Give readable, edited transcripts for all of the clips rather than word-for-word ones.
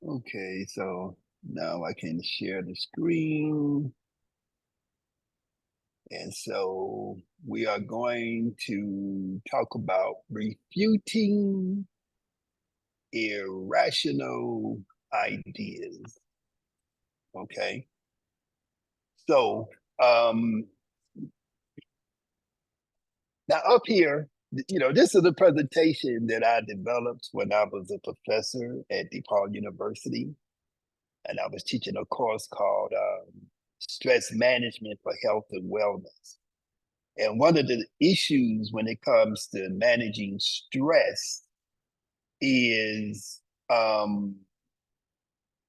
Okay, so now I can share the screen. And so we are going to talk about refuting irrational ideas. Okay. So now up here, this is a presentation that I developed when I was a professor at DePaul University. And I was teaching a course called Stress Management for Health and Wellness. And one of the issues when it comes to managing stress is,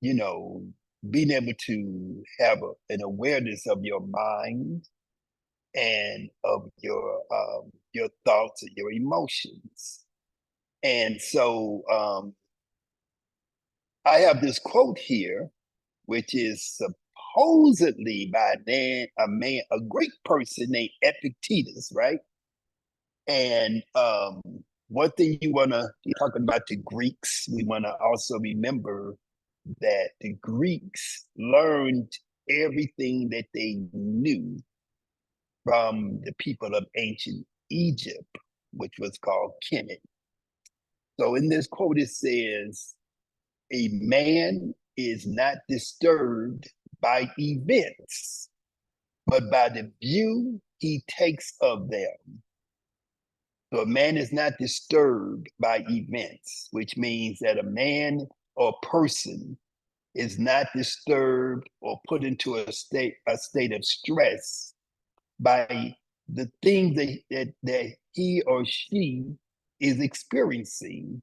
you know, being able to have an awareness of your mind and of your thoughts and your emotions. And so I have this quote here, which is supposedly by a great person named Epictetus, right? And one thing talking about the Greeks, we want to also remember that the Greeks learned everything that they knew from the people of ancient Egypt, which was called Kemet. So in this quote, it says, a man is not disturbed by events, but by the view he takes of them. So a man is not disturbed by events, which means that a man or person is not disturbed or put into a state of stress by the things that he or she is experiencing.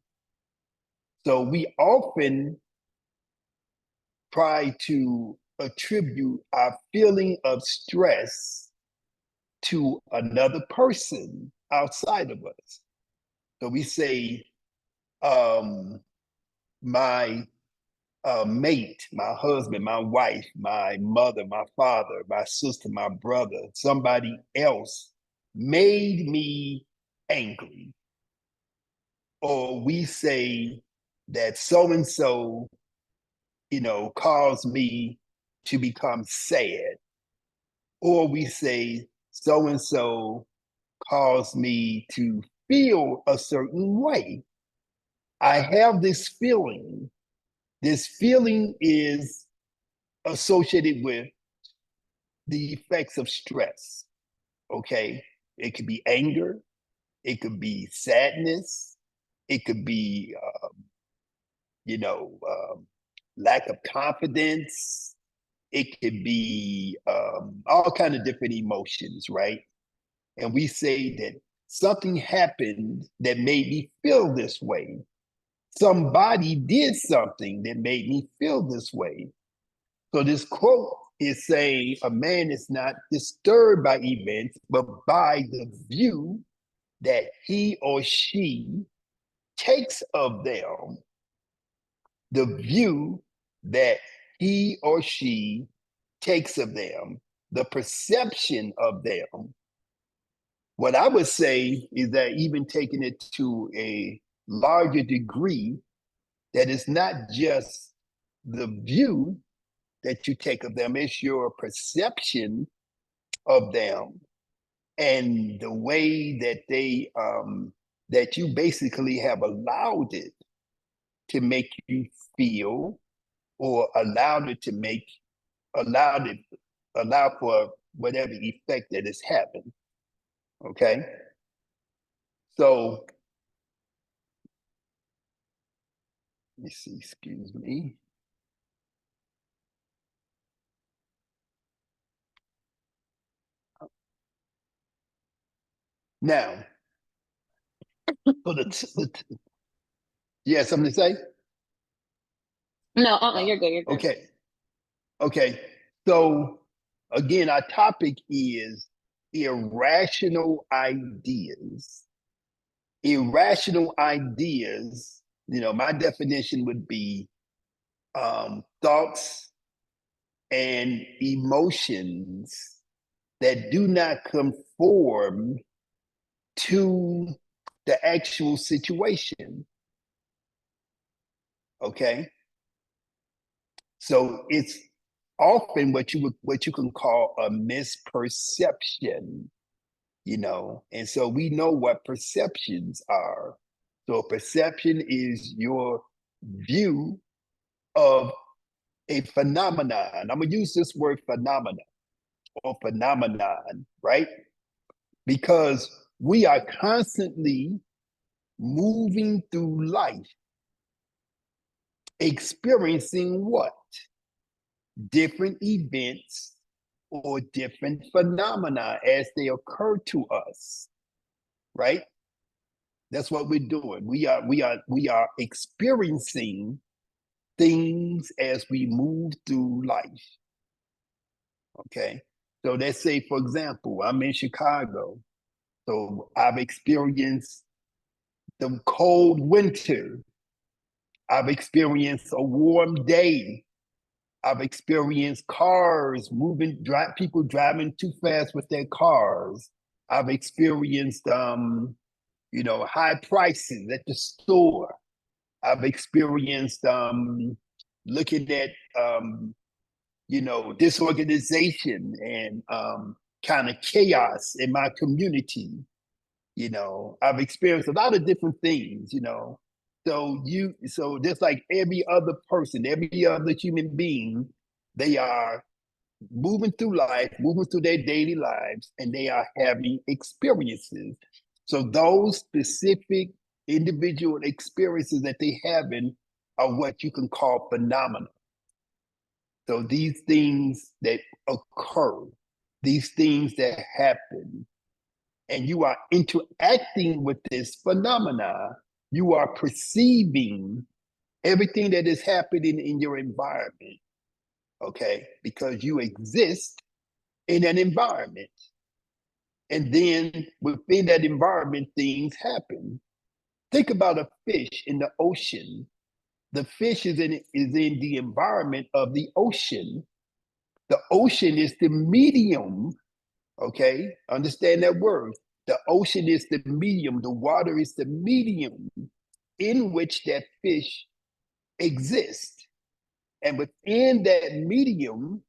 So we often try to attribute our feeling of stress to another person outside of us. So we say, my mate, my husband, my wife, my mother, my father, my sister, my brother, somebody else made me angry. Or we say that so and so, caused me to become sad. Or we say so and so caused me to feel a certain way. I have this feeling. This feeling is associated with the effects of stress. Okay. It could be anger, it could be sadness, it could be, you know, lack of confidence. It could be all kind of different emotions, right? And we say that something happened that made me feel this way. Somebody did something that made me feel this way. So this quote is saying a man is not disturbed by events, but by the view that he or she takes of them, the view that he or she takes of them, the perception of them. What I would say is that even taking it to a larger degree, that it's not just the view that you take of them, it's your perception of them and the way that that you basically have allowed it to make you feel, or allow for whatever effect that it's having. Okay. So let me see, excuse me. Now, for you have something to say? No, you're good. You're good. Okay. Okay. So again, our topic is irrational ideas. Irrational ideas, my definition would be thoughts and emotions that do not conform to the actual situation. Okay. So it's often what you can call a misperception, you know. And so we know what perceptions are. So a perception is your view of a phenomenon. I'm gonna use this word phenomena or phenomenon, right? Because we are constantly moving through life, experiencing what? Different events or different phenomena as they occur to us, right? That's what we're doing. We are experiencing things as we move through life. Okay. So let's say, for example, I'm in Chicago. So I've experienced the cold winter. I've experienced a warm day. I've experienced cars moving, people driving too fast with their cars. I've experienced, high prices at the store. I've experienced looking at, disorganization and kind of chaos in my community. You know, I've experienced a lot of different things, you know. So just like every other person, every other human being, they are moving through life, moving through their daily lives, and they are having experiences. So those specific individual experiences that they having are what you can call phenomena. So these things that occur, these things that happen, and you are interacting with this phenomena, you are perceiving everything that is happening in your environment, okay? Because you exist in an environment. And then within that environment, things happen. Think about a fish in the ocean. The fish is in the environment of the ocean. The ocean is the medium, okay? Understand that word. The ocean is the medium, the water is the medium in which that fish exists. And within that medium,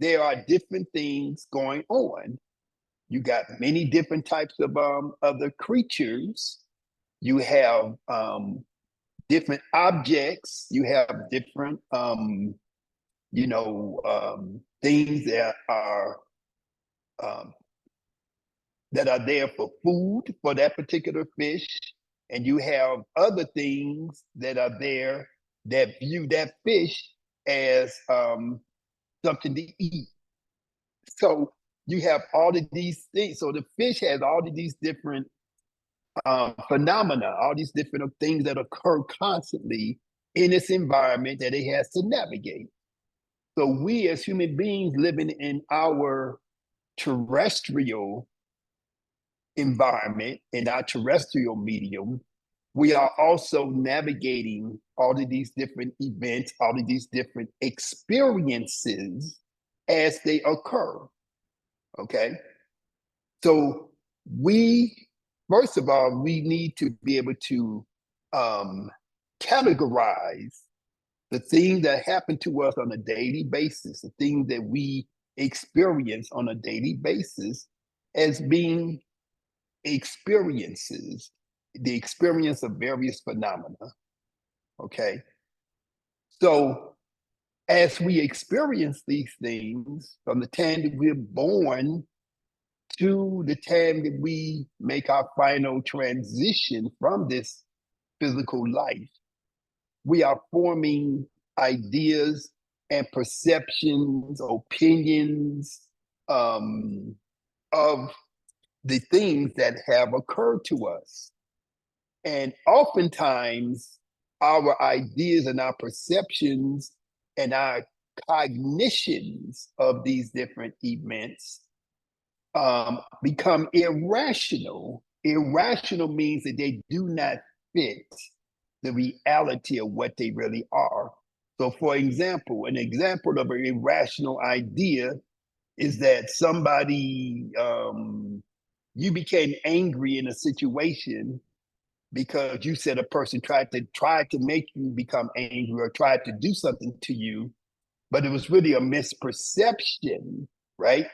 there are different things going on. You got many different types of other creatures. You have different objects. You have different, things um, that are there for food for that particular fish, and you have other things that are there that view that fish as something to eat. So you have all of these things. So the fish has all of these different phenomena, all these different things that occur constantly in this environment that it has to navigate. So we as human beings living in our terrestrial environment, in our terrestrial medium, we are also navigating all of these different events, all of these different experiences as they occur. Okay. So first of all, we need to be able to categorize the things that happen to us on a daily basis, the things that we experience on a daily basis as being experiences, the experience of various phenomena. Okay. So as we experience these things from the time that we're born to the time that we make our final transition from this physical life, we are forming ideas and perceptions, opinions of the things that have occurred to us. And oftentimes, our ideas and our perceptions and our cognitions of these different events become irrational. Irrational means that they do not fit the reality of what they really are. So, for example, an example of an irrational idea is that somebody, you became angry in a situation because you said a person tried to make you become angry or tried to do something to you, but it was really a misperception, right?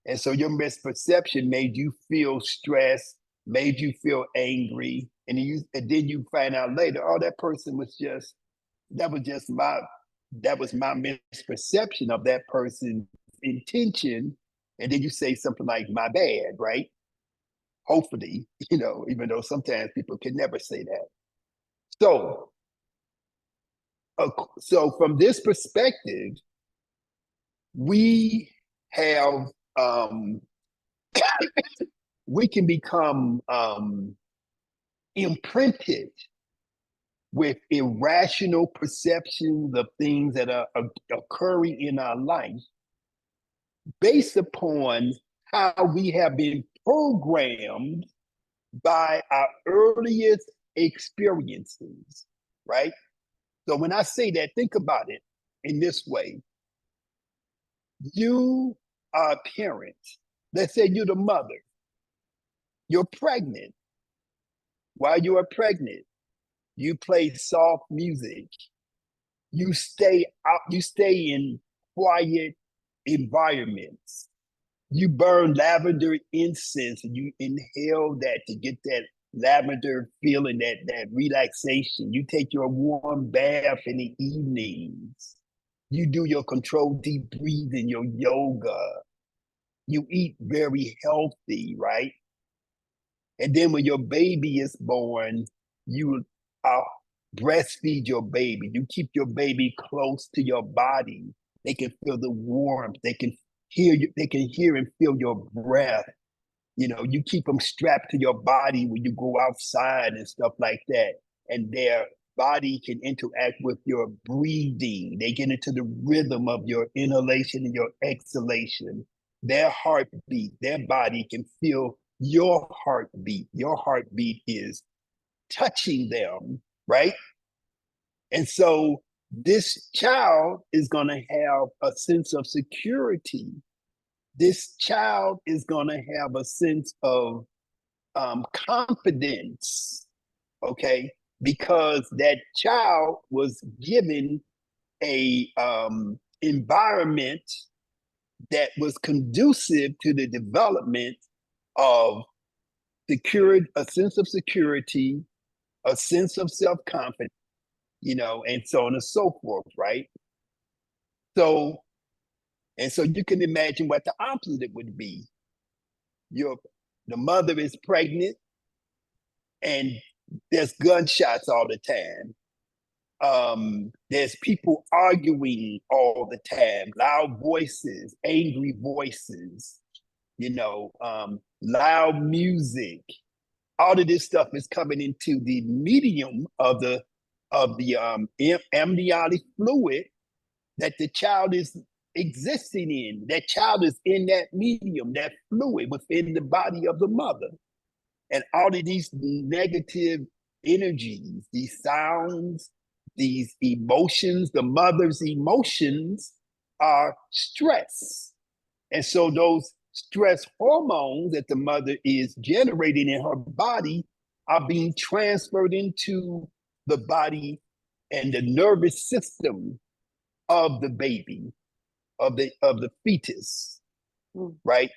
And so your misperception made you feel stressed, made you feel angry, and then you find out later, oh, that person was just that was my misperception of that person's intention. And then you say something like my bad, right? Hopefully, even though sometimes people can never say that. So, so from this perspective, we have we can become imprinted with irrational perceptions of things that are occurring in our life based upon how we have been programmed by our earliest experiences, right? So when I say that, think about it in this way. You are a parent. Let's say you're the mother. You're pregnant. While you are pregnant, you play soft music. You stay out, you stay in quiet environments. You burn lavender incense and you inhale that to get that lavender feeling, that relaxation. You take your warm bath in the evenings. You do your controlled deep breathing, your yoga. You eat very healthy, right? And then when your baby is born, you breastfeed your baby. You keep your baby close to your body. They can feel the warmth. They can hear you. They can hear and feel your breath. You keep them strapped to your body when you go outside and stuff like that. And their body can interact with your breathing. They get into the rhythm of your inhalation and your exhalation. Their heartbeat, their body can feel your heartbeat. Your heartbeat is touching them, right? And so this child is going to have a sense of security. This child is going to have a sense of confidence, okay? Because that child was given a environment that was conducive to the development of a sense of security, a sense of self-confidence, and so on and so forth, right? So you can imagine what the opposite would be. The mother is pregnant and there's gunshots all the time. There's people arguing all the time, loud voices, angry voices, loud music. All of this stuff is coming into the medium of the amniotic fluid that the child is existing in. That child is in that medium, that fluid within the body of the mother. And all of these negative energies, these sounds, these emotions, the mother's emotions are stress. And so those stress hormones that the mother is generating in her body are being transferred into the body and the nervous system of the baby, of the fetus, right?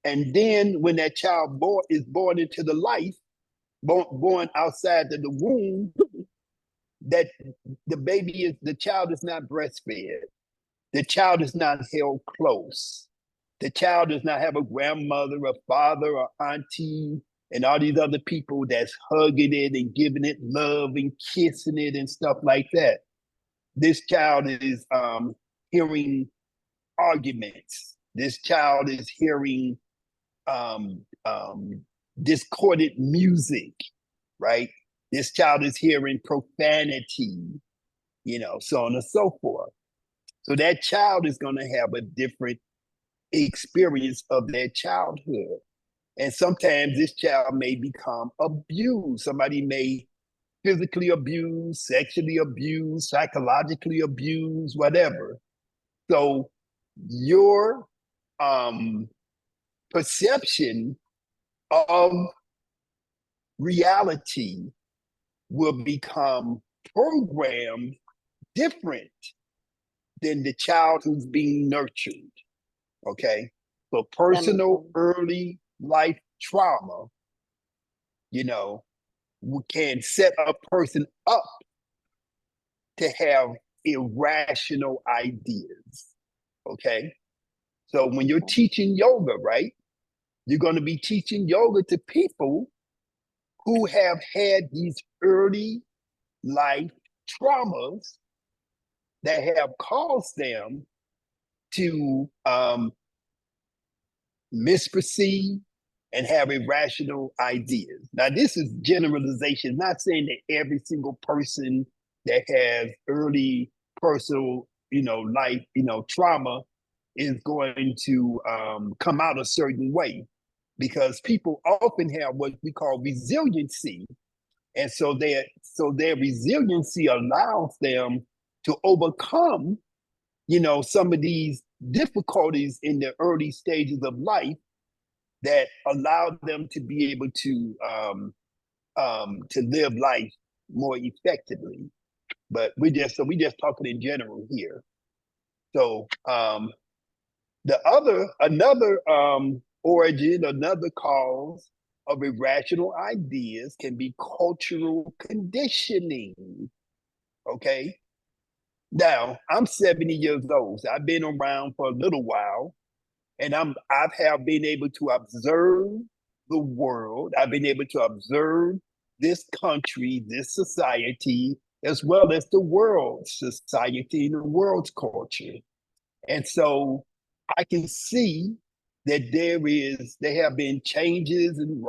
And then when that child is born into the life, born outside of the womb, that the child is not breastfed. The child is not held close. The child does not have a grandmother, a father, or auntie, and all these other people that's hugging it and giving it love and kissing it and stuff like that. This child is hearing arguments. This child is hearing discordant music, right? This child is hearing profanity, so on and so forth. So that child is going to have a different experience of their childhood. And sometimes this child may become abused. Somebody may physically abuse, sexually abuse, psychologically abuse, whatever. So your perception of reality will become programmed different than the child who's being nurtured. Okay. So personal early life trauma, you know, can set a person up to have irrational ideas. Okay. So when you're teaching yoga, right, you're going to be teaching yoga to people who have had these early life traumas that have caused them to misperceive and have irrational ideas. Now, this is generalization, not saying that every single person that has early personal, life, trauma is going to come out a certain way, because people often have what we call resiliency. And so their resiliency allows them to overcome, some of these difficulties in the early stages of life that allow them to be able to live life more effectively. But we just talking in general here. So another origin, another cause of irrational ideas can be cultural conditioning. Okay. Now, I'm 70 years old. So I've been around for a little while, and I have been able to observe the world. I've been able to observe this country, this society, as well as the world's society and the world's culture. And so I can see that there have been changes and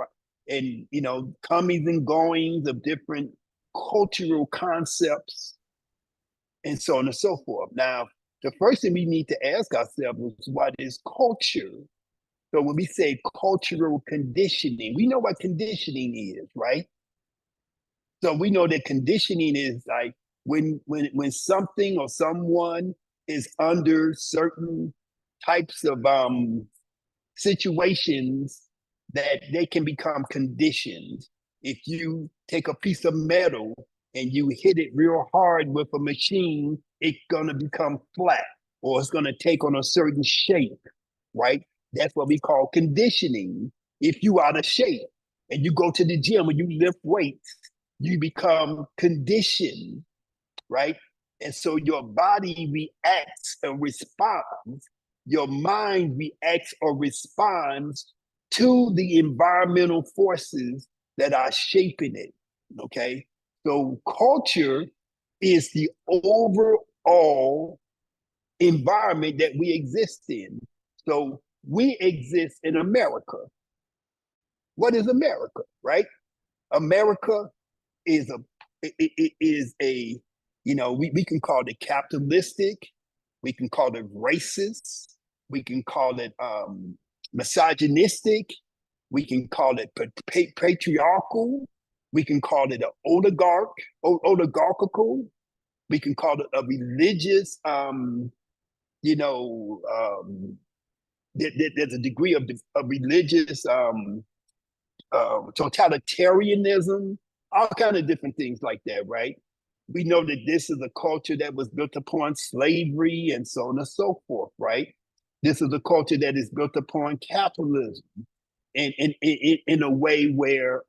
comings and goings of different cultural concepts and so on and so forth. Now, the first thing we need to ask ourselves is, what is culture? So when we say cultural conditioning, we know what conditioning is, right? So we know that conditioning is like when something or someone is under certain types of situations that they can become conditioned. If you take a piece of metal and you hit it real hard with a machine, it's gonna become flat, or it's gonna take on a certain shape, right? That's what we call conditioning. If you out of shape and you go to the gym and you lift weights, you become conditioned, right? And so your body reacts and responds. Your mind reacts or responds to the environmental forces that are shaping it, okay? So culture is the overall environment that we exist in. So we exist in America. What is America, right? America is a we can call it capitalistic, we can call it racist, we can call it misogynistic, we can call it patriarchal, we can call it an oligarchical, we can call it a religious there's a degree of religious totalitarianism, all kind of different things like that, right? We know that this is a culture that was built upon slavery and so on and so forth, right? This is a culture that is built upon capitalism, and in a way where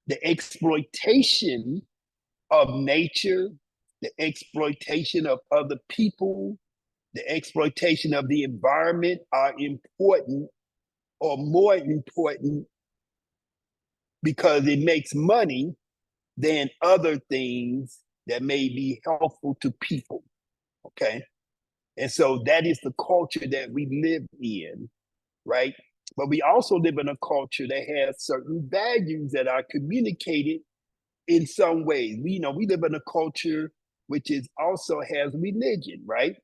the exploitation of nature, the exploitation of other people, the exploitation of the environment are important, or more important, because it makes money than other things that may be helpful to people, okay? And so that is the culture that we live in, right? But we also live in a culture that has certain values that are communicated in some ways. We live in a culture which is also has religion, right?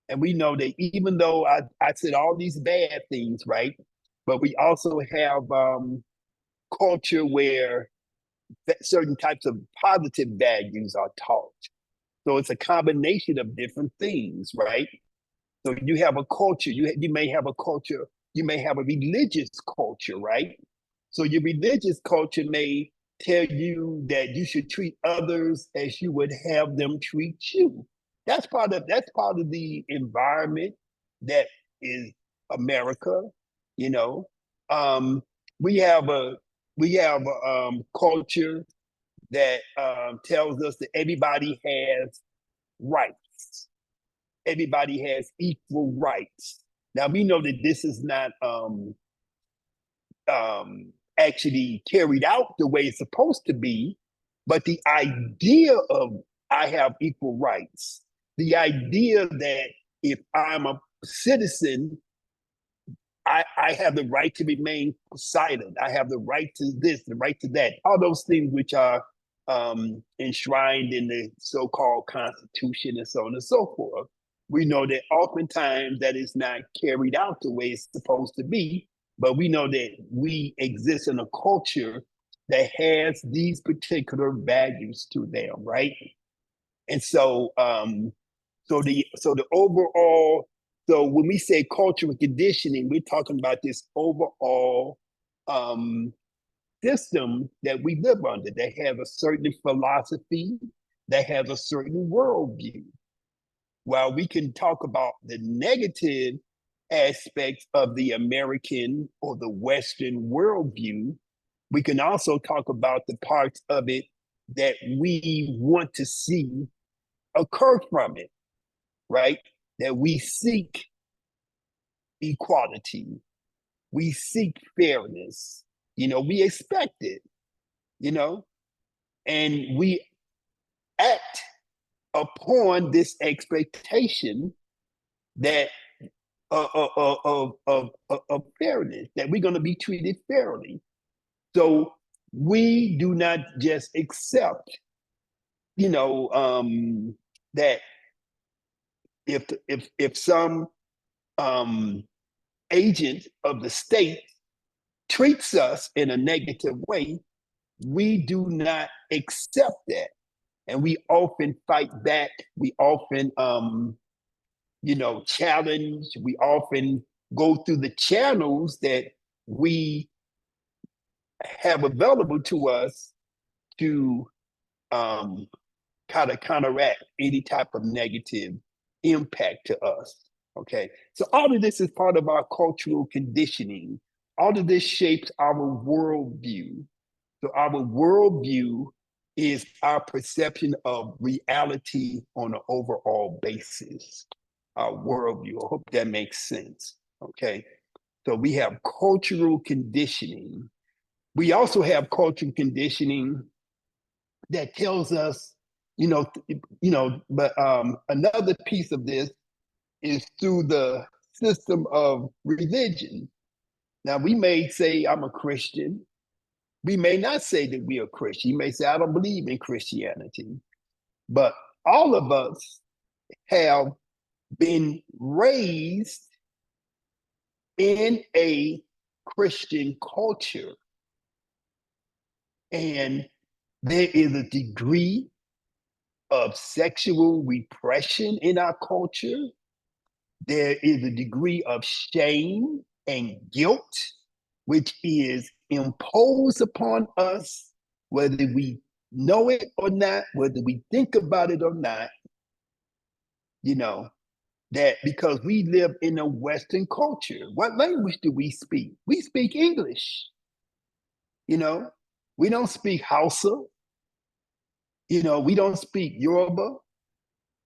And we know that even though I said all these bad things, right? But we also have culture where certain types of positive values are taught. So it's a combination of different things, right? So you have a culture, you may have a culture, you may have a religious culture, right? So your religious culture may tell you that you should treat others as you would have them treat you. That's part of the environment that is America. You know, we have a culture that tells us that everybody has rights. Everybody has equal rights. Now we know that this is not actually carried out the way it's supposed to be, but the idea of I have equal rights, the idea that if I'm a citizen, I have the right to remain silent. I have the right to this, the right to that. All those things which are enshrined in the so-called Constitution and so on and so forth. We know that oftentimes that is not carried out the way it's supposed to be, but we know that we exist in a culture that has these particular values to them, right? And so, the overall, so when we say cultural conditioning, we're talking about this overall system that we live under that has a certain philosophy, that has a certain worldview. While we can talk about the negative aspects of the American or the Western worldview, we can also talk about the parts of it that we want to see occur from it, right? That we seek equality, we seek fairness, we expect it, and we act upon this expectation that of fairness, that we're going to be treated fairly. So we do not just accept, that if some agent of the state treats us in a negative way, we do not accept that. And we often fight back. We often, challenge. We often go through the channels that we have available to us to kind of counteract any type of negative impact to us. Okay. So all of this is part of our cultural conditioning. All of this shapes our worldview. So our worldview is our perception of reality on an overall basis. Our worldview. I hope that makes sense. Okay. So we have cultural conditioning. We also have cultural conditioning that tells us, but another piece of this is through the system of religion. Now, we may say, I'm a Christian. We may not say that we are Christian. You may say, I don't believe in Christianity. But all of us have been raised in a Christian culture. And there is a degree of sexual repression in our culture. There is a degree of shame and guilt, which is imposed upon us, whether we know it or not, whether we think about it or not, that because we live in a Western culture. What language do we speak? We speak English. We don't speak Hausa. We don't speak Yoruba.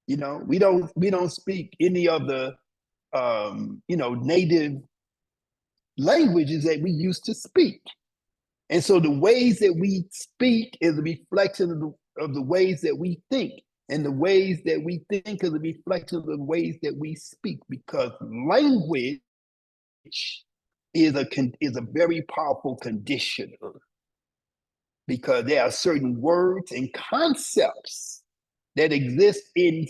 We don't speak any of the native languages that we used to speak. And so the ways that we speak is a reflection of the ways that we think. And the ways that we think is a reflection of the ways that we speak, because language is a very powerful conditioner, because there are certain words and concepts that exist in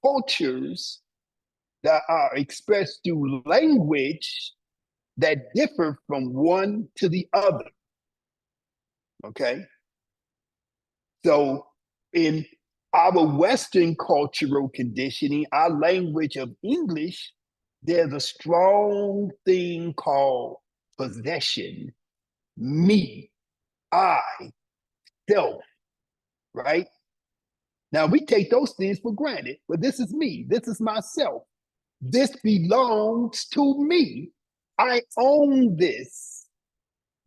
cultures that are expressed through language that differ from one to the other. Okay? So in our Western cultural conditioning, our language of English, there's a strong thing called possession, me, I, self, right? Now we take those things for granted, but this is me. This is myself. This belongs to me. I own this.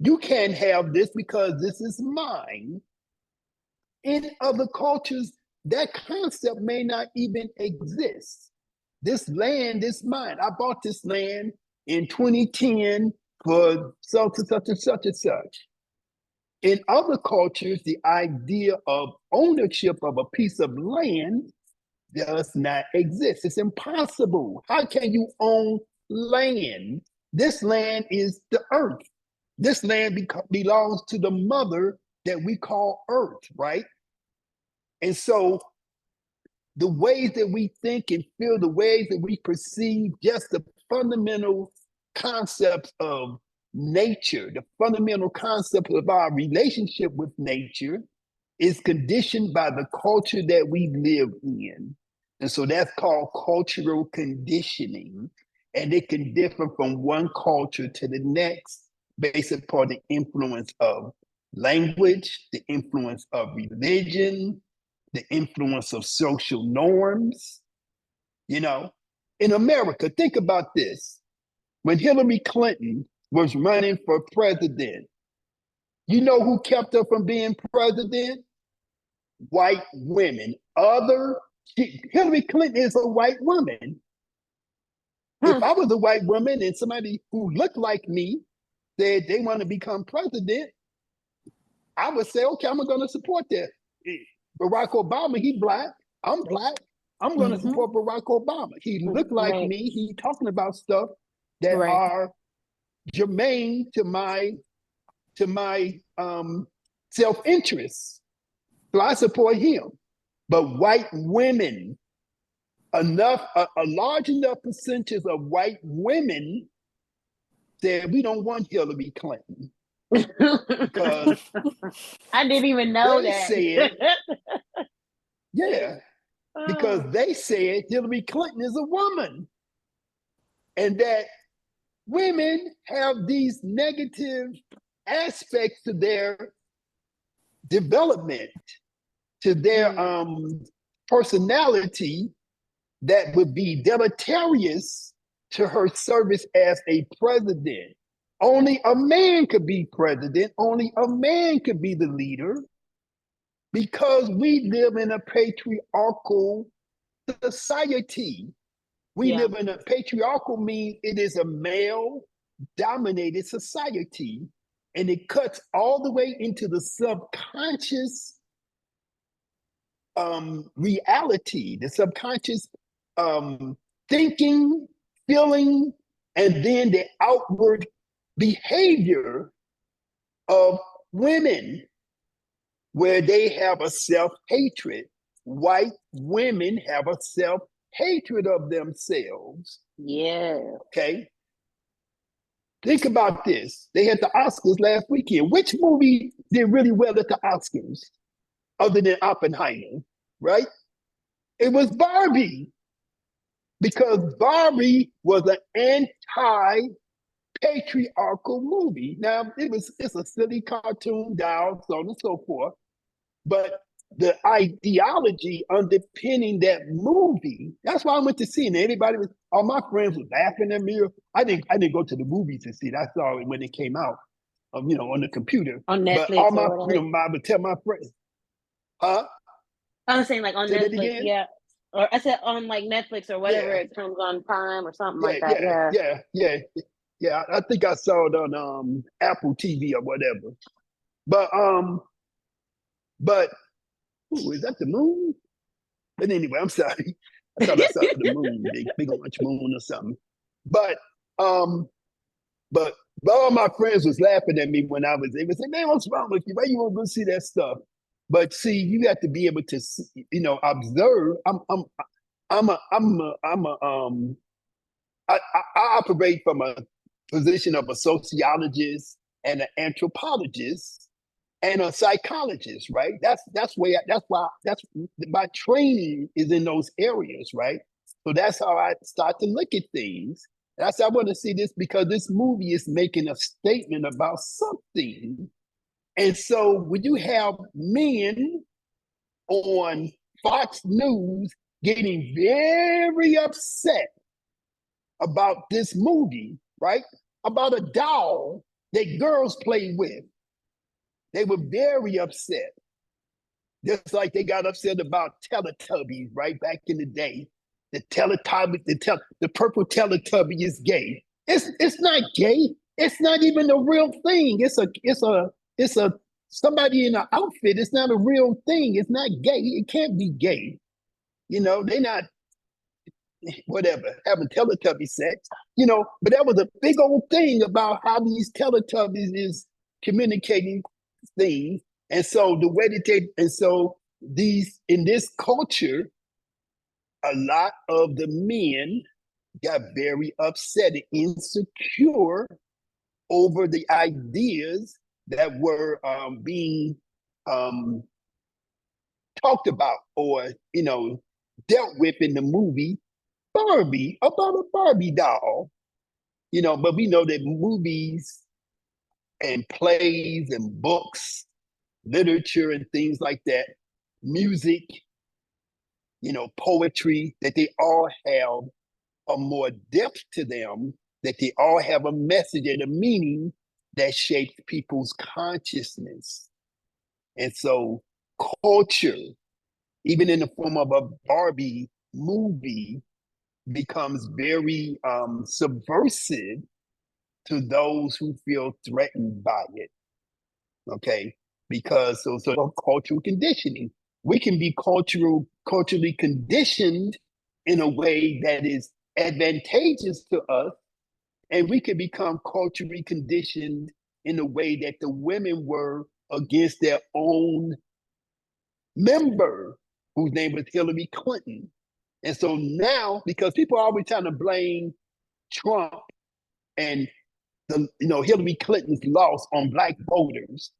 You can't have this because this is mine. In other cultures, that concept may not even exist. This land is mine. I bought this land in 2010 for such and such and such and such. In other cultures, the idea of ownership of a piece of land does not exist. It's impossible. How can you own land? This land is the earth. This land belongs to the mother that we call earth, right? And so the ways that we think and feel, the ways that we perceive, just the fundamental concepts of nature, the fundamental concept of our relationship with nature is conditioned by the culture that we live in. And so that's called cultural conditioning. And it can differ from one culture to the next based upon the influence of language, the influence of religion, the influence of social norms. You know, in America, think about this. When Hillary Clinton was running for president, you know who kept her from being president? White women. Hillary Clinton is a white woman. If I was a white woman and somebody who looked like me said they want to become president, I would say, okay, I'm going to support that. Barack Obama, he black. I'm black. I'm going to support Barack Obama. He looked like me. He talking about stuff that are germane to my self-interest. So I support him. But white women, a large enough percentage of white women said we don't want Hillary Clinton. Because I didn't even know that. Said, yeah, because they said Hillary Clinton is a woman. And that women have these negative aspects to their development, to their personality that would be deleterious to her service as a president. Only a man could be president. Only a man could be the leader, because we live in a patriarchal society. We live in a patriarchal means it is a male-dominated society, and it cuts all the way into the subconscious reality, the subconscious thinking, feeling, and then the outward behavior of women, where they have a self-hatred. White women have a self-hatred of themselves. Yeah. Okay. Think about this. They had the Oscars last weekend. Which movie did really well at the Oscars other than Oppenheimer, right? It was Barbie, because Barbie was an anti-patriarchal movie. Now, it's a silly cartoon doll, so on and so forth. But the ideology underpinning that movie, that's why I went to see it. All my friends were laughing at me. I didn't go to the movies to see it. I saw it when it came out, on the computer. On Netflix. But all my, I would tell my friends, huh? I was saying like on Netflix, yeah. Or I said on like Netflix or whatever, it comes on Prime or something like that. Yeah. I think I saw it on Apple TV or whatever. But ooh, is that the moon? But anyway, I'm sorry. I thought I saw the moon, big orange moon or something. But all my friends was laughing at me when I was. They would say, "Man, what's wrong with you? Why you won't go see that stuff?" But see, you have to be able to, observe. I operate from a position of a sociologist and an anthropologist and a psychologist, right? That's why my training is in those areas, right? So that's how I start to look at things. And I want to see this because this movie is making a statement about something. And so when you have men on Fox News getting very upset about this movie, right? About a doll that girls play with. They were very upset. Just like they got upset about Teletubbies, right? Back in the day. The Teletubbies, the purple Teletubby is gay. It's not gay. It's not even a real thing. It's a somebody in an outfit. It's not a real thing. It's not gay. It can't be gay. You know, they're not whatever, having Teletubby sex, you know, but that was a big old thing about how these Teletubbies is communicating things. And so the way that these, in this culture, a lot of the men got very upset and insecure over the ideas that were being talked about or, you know, dealt with in the movie Barbie, about a Barbie doll, you know, but we know that movies and plays and books, literature and things like that, music, you know, poetry, that they all have a more depth to them, that they all have a message and a meaning that shapes people's consciousness. And so culture, even in the form of a Barbie movie, becomes very subversive to those who feel threatened by it. Okay, because so cultural conditioning, we can be culturally conditioned in a way that is advantageous to us, and we can become culturally conditioned in a way that the women were against their own member, whose name was Hillary Clinton. And so now, because people are always trying to blame Trump and Hillary Clinton's loss on Black voters,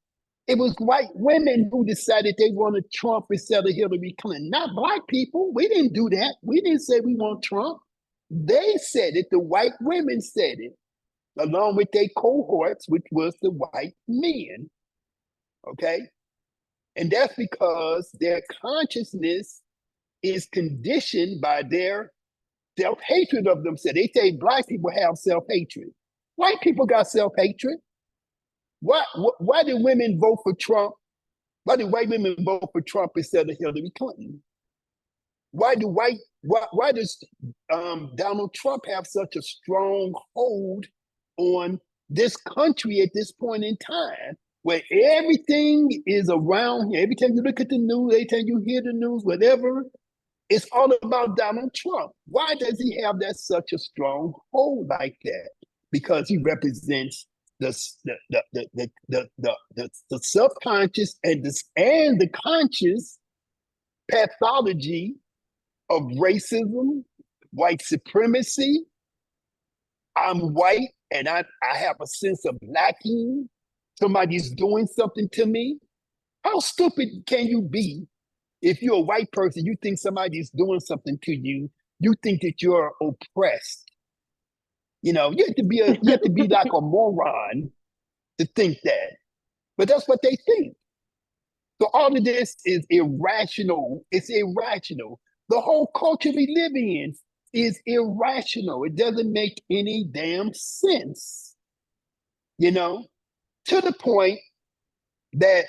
it was white women who decided they wanted Trump instead of Hillary Clinton, not Black people. We didn't do that. We didn't say we want Trump. They said it. The white women said it, along with their cohorts, which was the white men. Okay? And that's because their consciousness is conditioned by their self-hatred of themselves. They say Black people have self-hatred. White people got self-hatred. Why did women vote for Trump? Why did white women vote for Trump instead of Hillary Clinton? Why does Donald Trump have such a strong hold on this country at this point in time, where everything is around here? Every time you look at the news, every time you hear the news, whatever, it's all about Donald Trump. Why does he have that such a strong hold like that? Because he represents the subconscious and the conscious pathology of racism, white supremacy. I'm white and I have a sense of lacking. Somebody's doing something to me. How stupid can you be? If you're a white person, you think somebody's doing something to you, you think that you're oppressed. You know, you have to be like a moron to think that. But that's what they think. So all of this is irrational. It's irrational. The whole culture we live in is irrational. It doesn't make any damn sense. You know, to the point that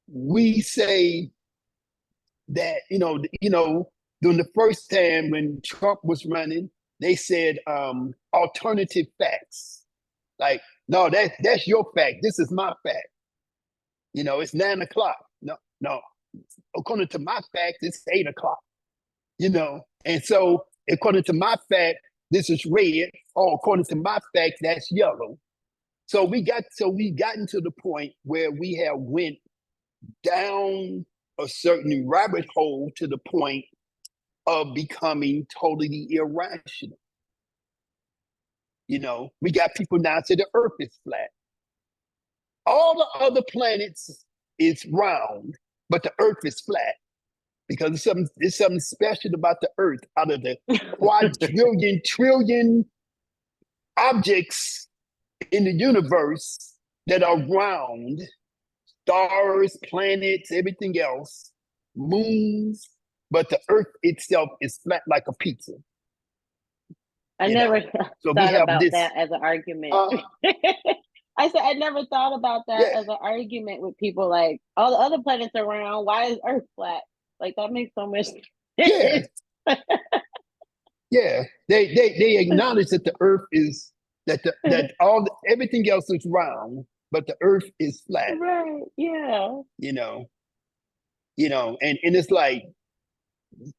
we say that, during the first time when Trump was running, they said alternative facts. Like, no, that's your fact. This is my fact. You know, it's 9 o'clock. No. According to my facts, it's 8 o'clock. You know, and so according to my fact, this is red. Oh, according to my fact, that's yellow. So we gotten to the point where we have went down a certain rabbit hole to the point of becoming totally irrational. You know, we got people now say the earth is flat. All the other planets is round, but the earth is flat. Because there's something special about the earth. Out of the quadrillion, trillion objects in the universe, that are round, stars, planets, everything else, moons, but the earth itself is flat like a pizza. I never thought about that as an argument. I said I never thought about that as an argument with people. Like, all the other planets are round, why is Earth flat? Like, that makes so much sense. They acknowledge that the Earth is everything else is round, but the Earth is flat. Right. Yeah. And it's like,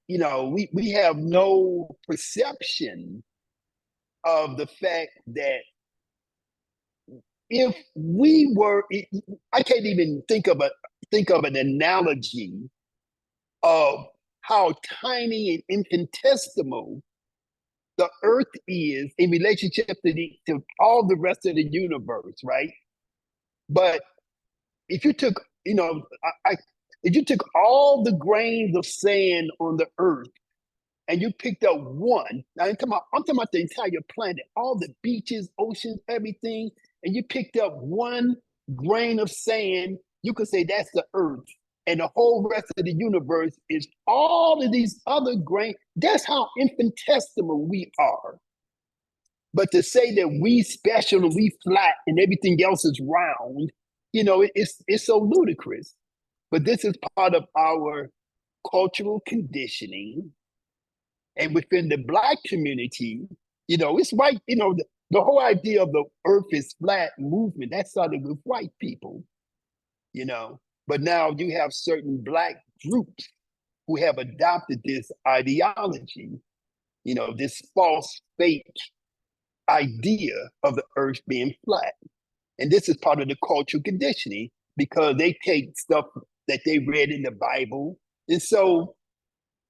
we have no perception of the fact that if we were, I can't even think of an analogy of how tiny and infinitesimal the Earth is in relationship to all the rest of the universe, right? But if you took, if you took all the grains of sand on the Earth and you picked up one, now I'm talking about the entire planet, all the beaches, oceans, everything, and you picked up one grain of sand, you could say that's the Earth. And the whole rest of the universe is all of these other grains. That's how infinitesimal we are. But to say that we special and we flat and everything else is round, it's so ludicrous. But this is part of our cultural conditioning. And within the Black community, it's white, the whole idea of the earth is flat movement, that started with white people, But now you have certain Black groups who have adopted this ideology, this false, fake idea of the earth being flat. And this is part of the cultural conditioning because they take stuff that they read in the Bible. And so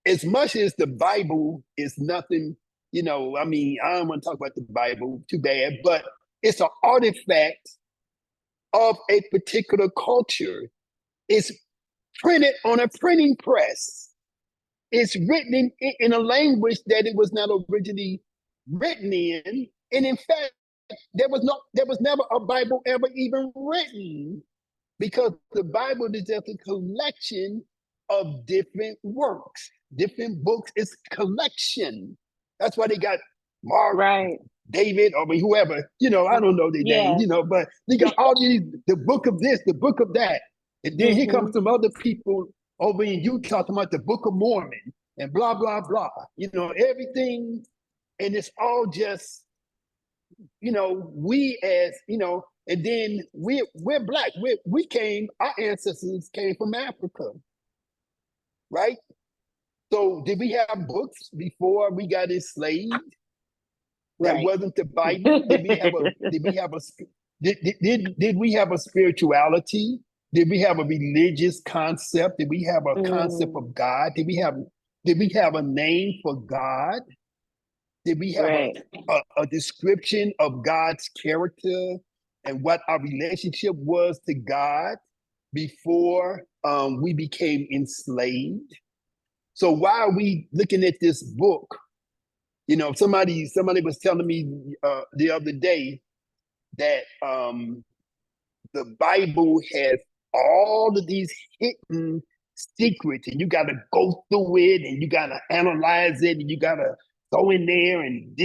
as much as the Bible is nothing, I don't want to talk about the Bible, too bad, but it's an artifact of a particular culture. It's printed on a printing press. It's written in a language that it was not originally written in. And in fact, there was never a Bible ever even written, because the Bible is just a collection of different works, different books. It's collection. That's why they got Mark, right, David, or whoever, I don't know their names, but they got all these, the book of this, the book of that. And then here comes some other people over in Utah talking about the Book of Mormon and blah, blah, blah. Everything. And it's all just, we as, and then we're Black. Our ancestors came from Africa, right? So did we have books before we got enslaved? That wasn't the Bible? Did we have a spirituality? Did we have a religious concept? Did we have a concept of God? Did we have a name for God? Did we have a description of God's character and what our relationship was to God before we became enslaved? So why are we looking at this book? Somebody was telling me the other day that the Bible has all of these hidden secrets, and you got to go through it, and you got to analyze it, and you got to go in there and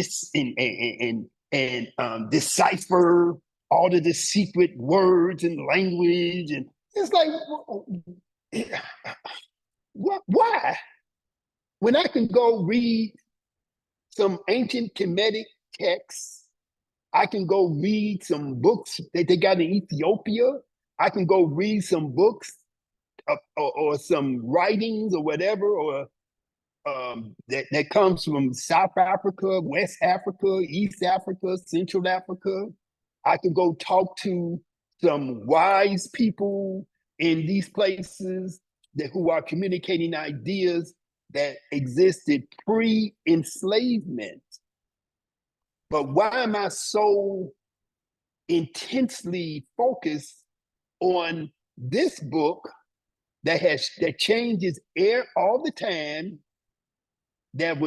decipher all of the secret words and language. And it's like, why? When I can go read some ancient Kemetic texts, I can go read some books that they got in Ethiopia. I can go read some books or some writings or whatever, or that comes from South Africa, West Africa, East Africa, Central Africa. I can go talk to some wise people in these places who are communicating ideas that existed pre-enslavement. But why am I so intensely focused on this book that changes air all the time, that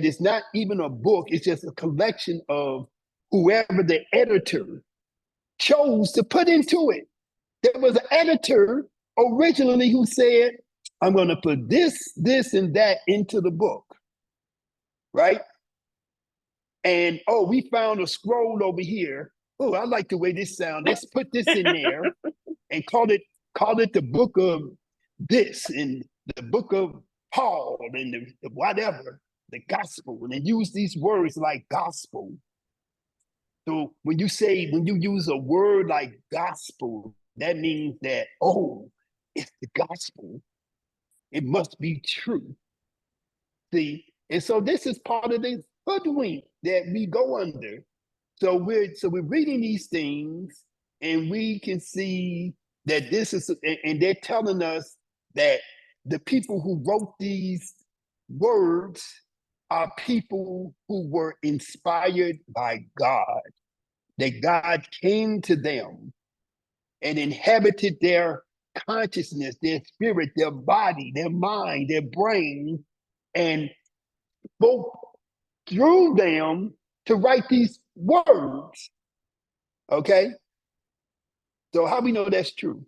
is not even a book, it's just a collection of whoever the editor chose to put into it. There was an editor originally who said, I'm going to put this, this, and that into the book, right? And, oh, we found a scroll over here. Oh, I like the way this sounds. Let's put this in there and call it the book of this and the book of Paul and the whatever, the gospel. And then use these words like gospel. So when you use a word like gospel, that means that, oh, it's the gospel. It must be true. See, and so this is part of the hoodwink that we go under. So we're reading these things, and we can see that this is, and they're telling us that the people who wrote these words are people who were inspired by God. That God came to them and inhabited their consciousness, their spirit, their body, their mind, their brain, and spoke through them to write these words. Okay? So how we know that's true?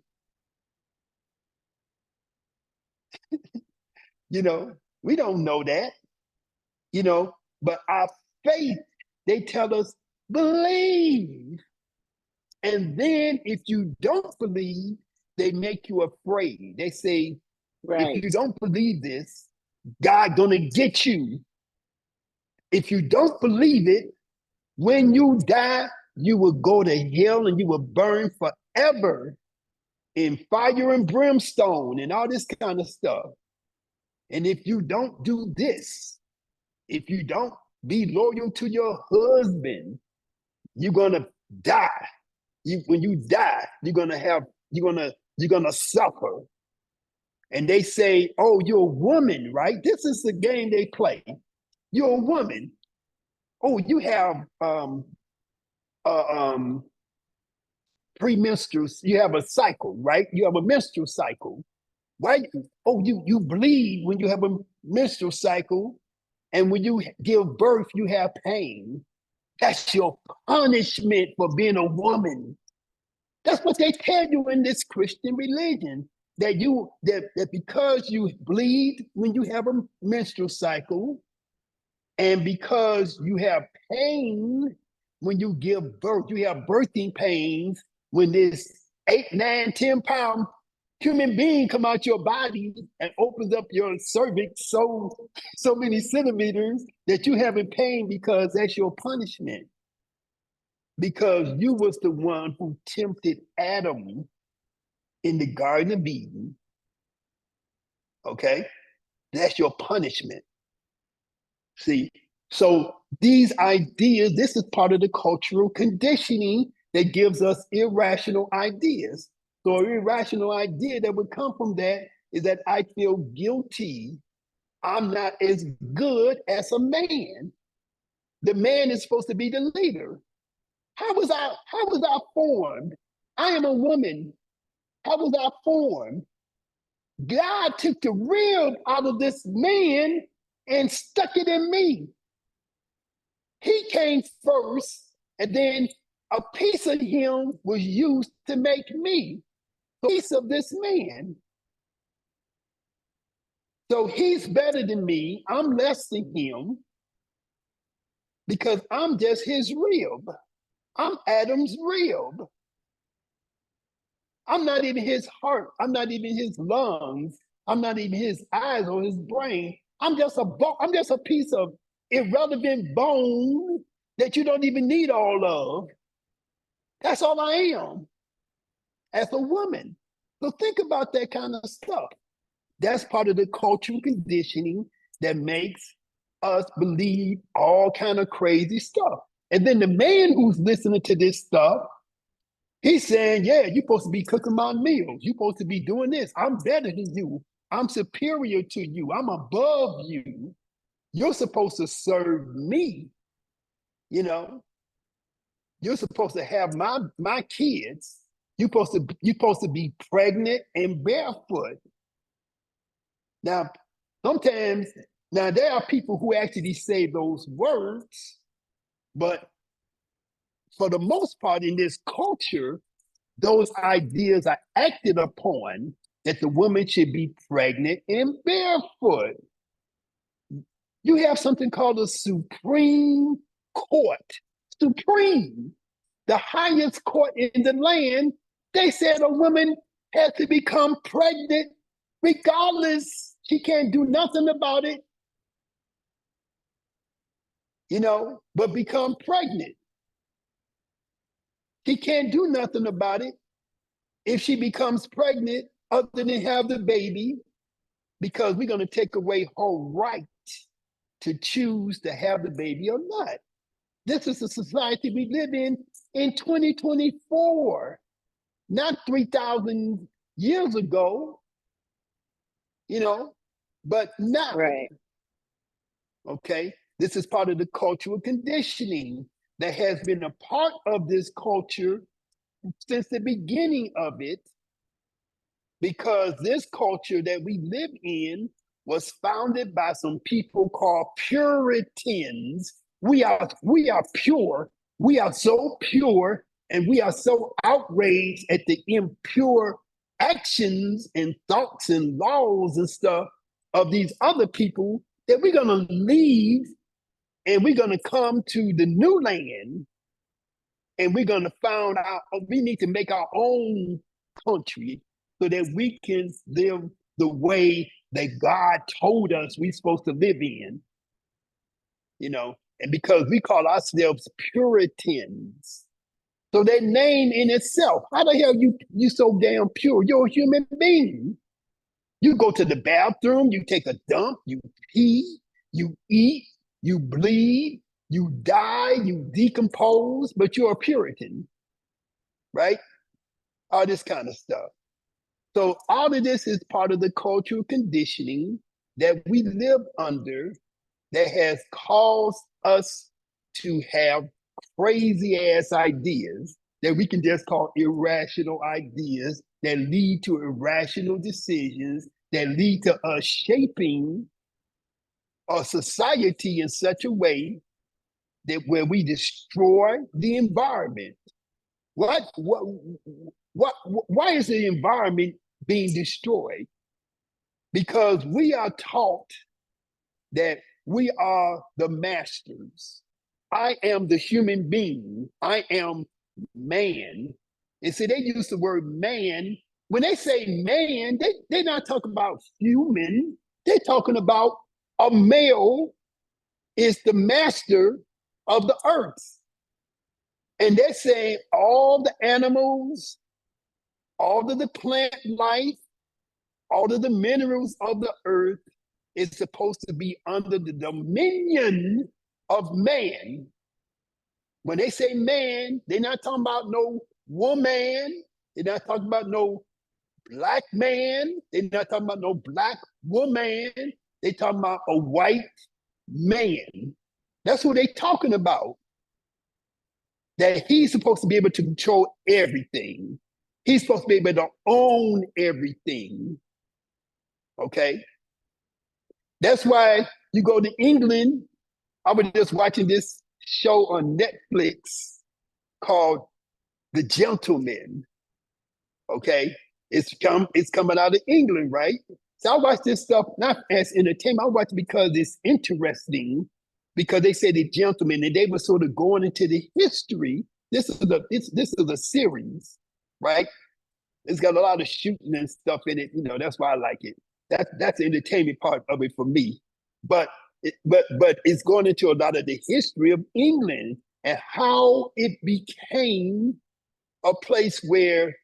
We don't know that, but our faith, they tell us, believe. And then if you don't believe, they make you afraid. They say, right, if you don't believe this, God gonna get you. If you don't believe it, when you die, you will go to hell and you will burn forever in fire and brimstone and all this kind of stuff. And if you don't do this, if you don't be loyal to your husband, you're gonna die. When you die, you're gonna suffer. And they say, oh, you're a woman, right? This is the game they play. You're a woman. Oh, you have premenstrual, you have a cycle, right? You have a menstrual cycle. Why? Oh, you bleed when you have a menstrual cycle, and when you give birth, you have pain. That's your punishment for being a woman. That's what they tell you in this Christian religion. That because you bleed when you have a menstrual cycle, and because you have pain when you give birth, you have birthing pains when this 8, 9, 10-pound human being come out your body and opens up your cervix so many centimeters that you have in pain, because that's your punishment. Because you was the one who tempted Adam in the Garden of Eden. Okay? That's your punishment. See? So these ideas, this is part of the cultural conditioning that gives us irrational ideas. So an irrational idea that would come from that is that I feel guilty. I'm not as good as a man. The man is supposed to be the leader. How was I formed? I am a woman. How was I formed? God took the rib out of this man and stuck it in me. He came first, and then a piece of him was used to make me. A piece of this man. So he's better than me. I'm less than him because I'm just his rib. I'm Adam's rib. I'm not even his heart. I'm not even his lungs. I'm not even his eyes or his brain. I'm just a piece of irrelevant bone that you don't even need all of. That's all I am as a woman. So think about that kind of stuff. That's part of the cultural conditioning that makes us believe all kind of crazy stuff. And then the man who's listening to this stuff, he's saying, yeah, you're supposed to be cooking my meals. You're supposed to be doing this. I'm better than you. I'm superior to you. I'm above you. You're supposed to serve me. You're supposed to have my kids. You're supposed to be pregnant and barefoot. Now, sometimes, there are people who actually say those words, but for the most part in this culture, those ideas are acted upon that the woman should be pregnant and barefoot. You have something called a Supreme Court. Supreme, the highest court in the land, they said a woman has to become pregnant regardless. She can't do nothing about it, but become pregnant. She can't do nothing about it if she becomes pregnant other than have the baby, because we're going to take away her right to choose to have the baby or not. This is the society we live in 2024, not 3,000 years ago, but now. Right. Okay, this is part of the cultural conditioning that has been a part of this culture since the beginning of it, because this culture that we live in was founded by some people called Puritans. We are pure. We are so pure, and we are so outraged at the impure actions and thoughts and laws and stuff of these other people that we're going to leave, and we're going to come to the new land, and we're going to find out we need to make our own country so that we can live the way that God told us we're supposed to live in, and because we call ourselves Puritans. So that name in itself, how the hell you so damn pure? You're a human being. You go to the bathroom, you take a dump, you pee, you eat, you bleed, you die, you decompose, but you're a Puritan, right? All this kind of stuff. So all of this is part of the cultural conditioning that we live under that has caused us to have crazy ass ideas that we can just call irrational ideas that lead to irrational decisions that lead to us shaping a society in such a way that where we destroy the environment. Why is the environment being destroyed? Because we are taught that we are the masters. I am the human being. I am man. And see, they use the word man. When they say man, they're not talking about human. They're talking about a male is the master of the earth. And they're saying all the animals, all of the plant life, all of the minerals of the earth is supposed to be under the dominion of man. When they say man, they're not talking about no woman. They're not talking about no black man. They're not talking about no black woman. They're talking about a white man. That's what they're talking about. That he's supposed to be able to control everything. He's supposed to be able to own everything. Okay? That's why you go to England. I was just watching this show on Netflix called The Gentleman. Okay? It's coming out of England, right? So I watch this stuff not as entertainment. I watch it because it's interesting, because they say The Gentleman, and they were sort of going into the history. This is a series, right? It's got a lot of shooting and stuff in it. That's why I like it. That's the entertainment part of it for me. But it's going into a lot of the history of England and how it became a place where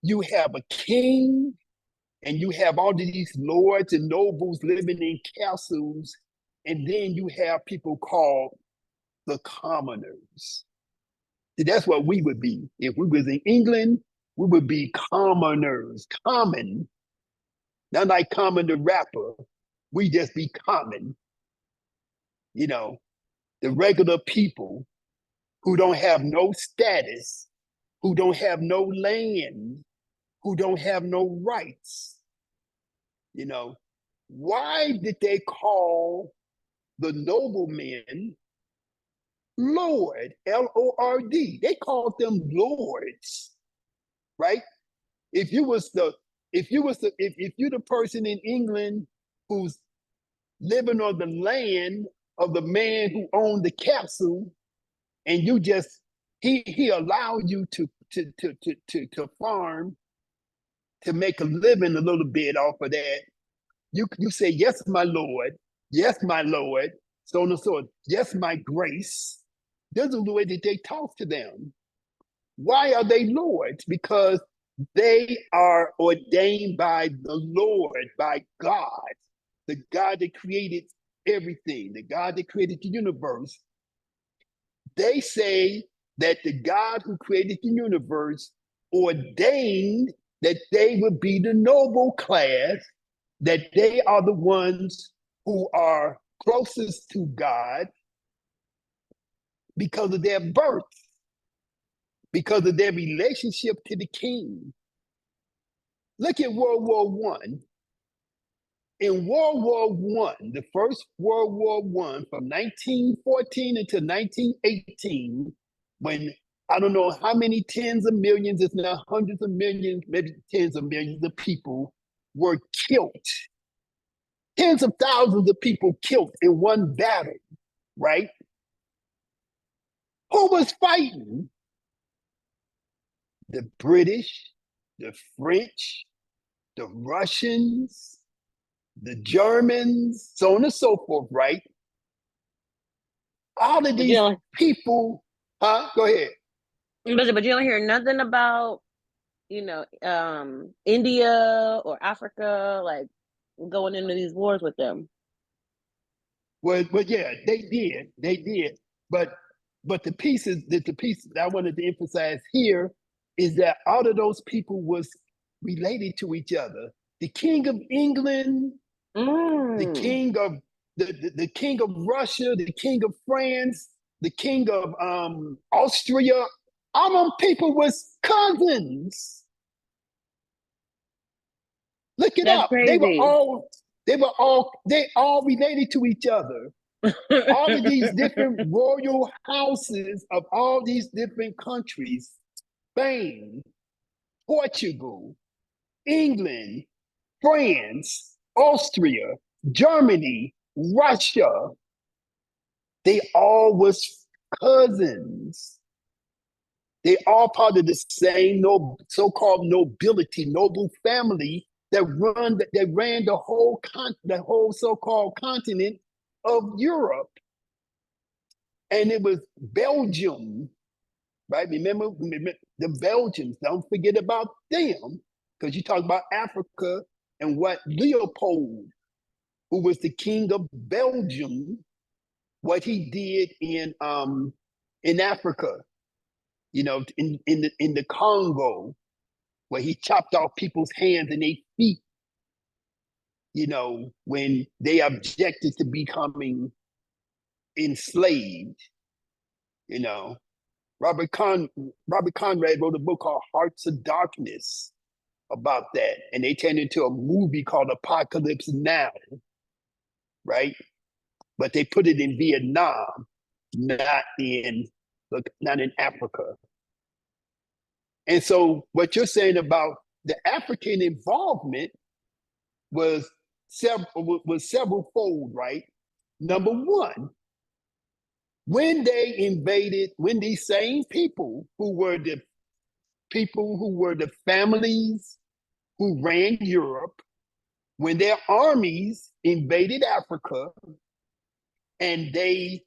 you have a king and you have all of these lords and nobles living in castles, and then you have people called the commoners. See, that's what we would be. If we was in England, we would be commoners, common. Not like Common the rapper. We just be common. The regular people who don't have no status, who don't have no land, who don't have no rights. Why did they call the noblemen Lord, Lord. They called them lords, right? If you're the person in England who's living on the land of the man who owned the capsule, and you just he allowed you to farm, to make a living a little bit off of that. You say, yes, my Lord, yes, my Lord, so on and so on, yes, my grace. This is the way that they talk to them. Why are they lords? Because they are ordained by the Lord, by God, the God that created everything, the God that created the universe. They say that the God who created the universe ordained that they would be the noble class, that they are the ones who are closest to God because of their birth, because of their relationship to the king. Look at World War One. In World War One, the first World War One, from 1914 until 1918, when I don't know how many tens of millions, if not hundreds of millions, maybe tens of millions of people were killed. Tens of thousands of people killed in one battle, right? Who was fighting? The British, the French, the Russians, the Germans, so on and so forth, right? All of these people, Go ahead. But you don't hear nothing about, India or Africa, like going into these wars with them. Well, yeah, they did. But the piece I wanted to emphasize here is that all of those people was related to each other. The King of England, the King of the King of Russia, the King of France, the King of Austria, all them people was cousins. Look it up. Crazy. They all related to each other. All of these different royal houses of all these different countries, Spain, Portugal, England, France, Austria, Germany, Russia, they all was cousins. They all part of the same so-called nobility, noble family that ran the whole so-called continent of Europe. And it was Belgium, right? Remember the Belgians, don't forget about them, because you talk about Africa and what Leopold, who was the king of Belgium, what he did in Africa, in the Congo, where he chopped off people's hands and their feet, when they objected to becoming enslaved. Robert Conrad wrote a book called Hearts of Darkness about that, and they turned into a movie called Apocalypse Now, right? But they put it in Vietnam, not in Africa. And so what you're saying about the African involvement was several-fold, right? Number one, when these same people who were the families who ran Europe, when their armies invaded Africa and they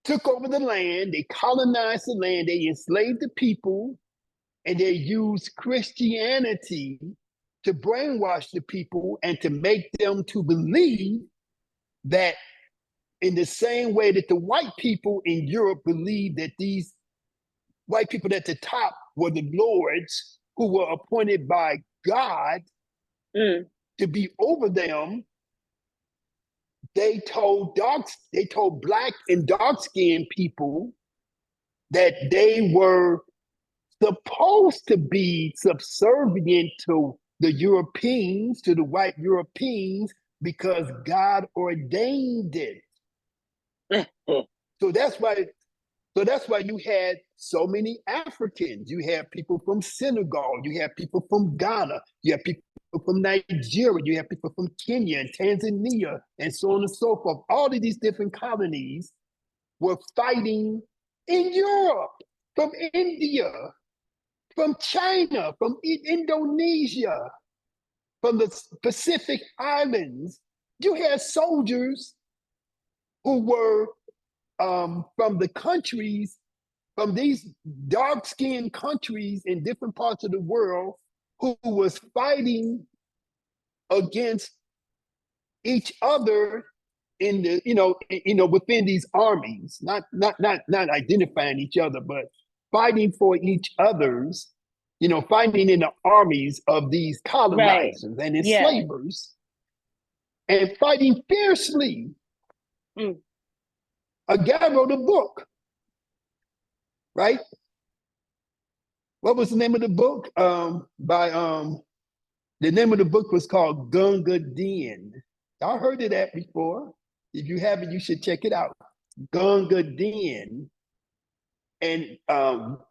took over the land, they colonized the land, they enslaved the people, and they used Christianity to brainwash the people and to make them to believe that, in the same way that the white people in Europe believed that these white people at the top were the lords who were appointed by God to be over them, they told black and dark-skinned people that they were supposed to be subservient to the Europeans, to the white Europeans, because God ordained it. So that's why you had so many Africans. You had people from Senegal. You had people from Ghana. You had people from Nigeria. You had people from Kenya and Tanzania and so on and so forth. All of these different colonies were fighting in Europe, from India, from China, from Indonesia, from the Pacific Islands. You had soldiers who were from the countries, from these dark-skinned countries in different parts of the world, who was fighting against each other in the within these armies, not identifying each other, but fighting for each other's, fighting in the armies of these colonizers and enslavers, and fighting fiercely. A guy wrote a book, right? What was the name of the book? The name of the book was called Gunga Din. Y'all heard of that before? If you haven't, you should check it out. Gunga Din. And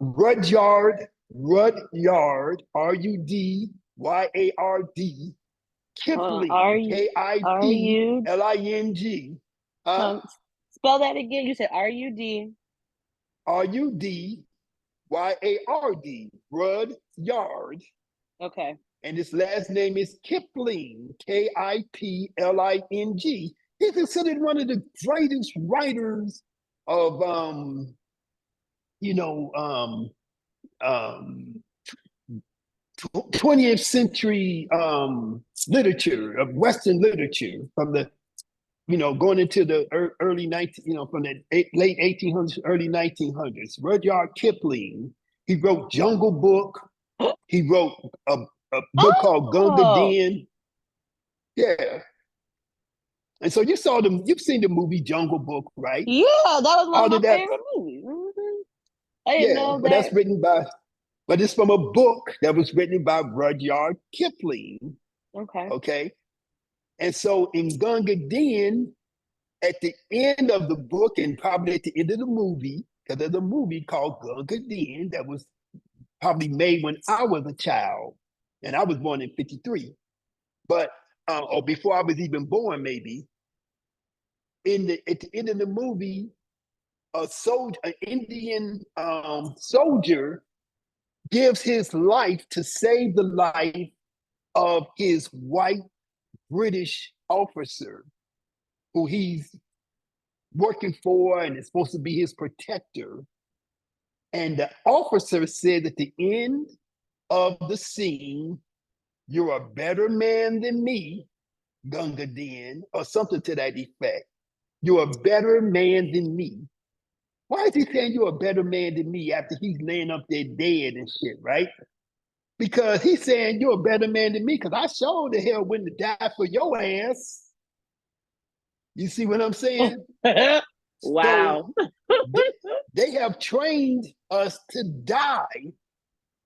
Rudyard, R-U-D-Y-A-R-D, Kipling, K-I-P-L-I-N-G. Spell that again. You said R-U-D. R-U-D-Y-A-R-D, Rudyard. Okay. And his last name is Kipling, K-I-P-L-I-N-G. He's considered one of the greatest writers of 20th century literature, of Western literature, from the going into the early 19, from the late 1800s, early 1900s. Rudyard Kipling. He wrote Jungle Book. He wrote a book called Gunga Din. Yeah. And so you've seen the movie Jungle Book, right? Yeah, that was one of my favorite movies. I didn't know that. But that's written but it's from a book that was written by Rudyard Kipling. Okay. And so in Gunga Din, at the end of the book, and probably at the end of the movie, because there's a movie called Gunga Din that was probably made when I was a child, and I was born in 1953, but or before I was even born, maybe. At the end of the movie, an Indian soldier gives his life to save the life of his white British officer, who he's working for and is supposed to be his protector. And the officer said at the end of the scene, "You're a better man than me, Gunga Din," or something to that effect. "You're a better man than me." Why is he saying you're a better man than me after he's laying up there dead and shit, right? Because he's saying you're a better man than me because I sure the hell wouldn't die for your ass. You see what I'm saying? Wow. So they have trained us to die.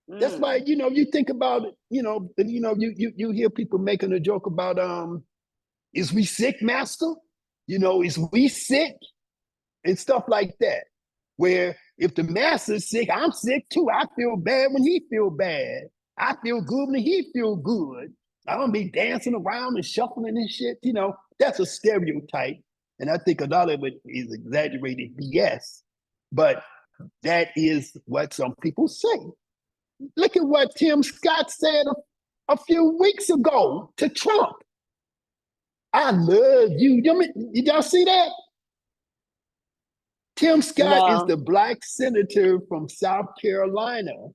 That's why, you think about it, you hear people making a joke about, is we sick, master? Is we sick? And stuff like that. Where if the master's sick, I'm sick too. I feel bad when he feel bad. I feel good when he feel good. I don't be dancing around and shuffling and shit. That's a stereotype. And I think a lot of it is exaggerated BS. But that is what some people say. Look at what Tim Scott said a few weeks ago to Trump. "I love you." Did y'all see that? Tim Scott is the Black senator from South Carolina,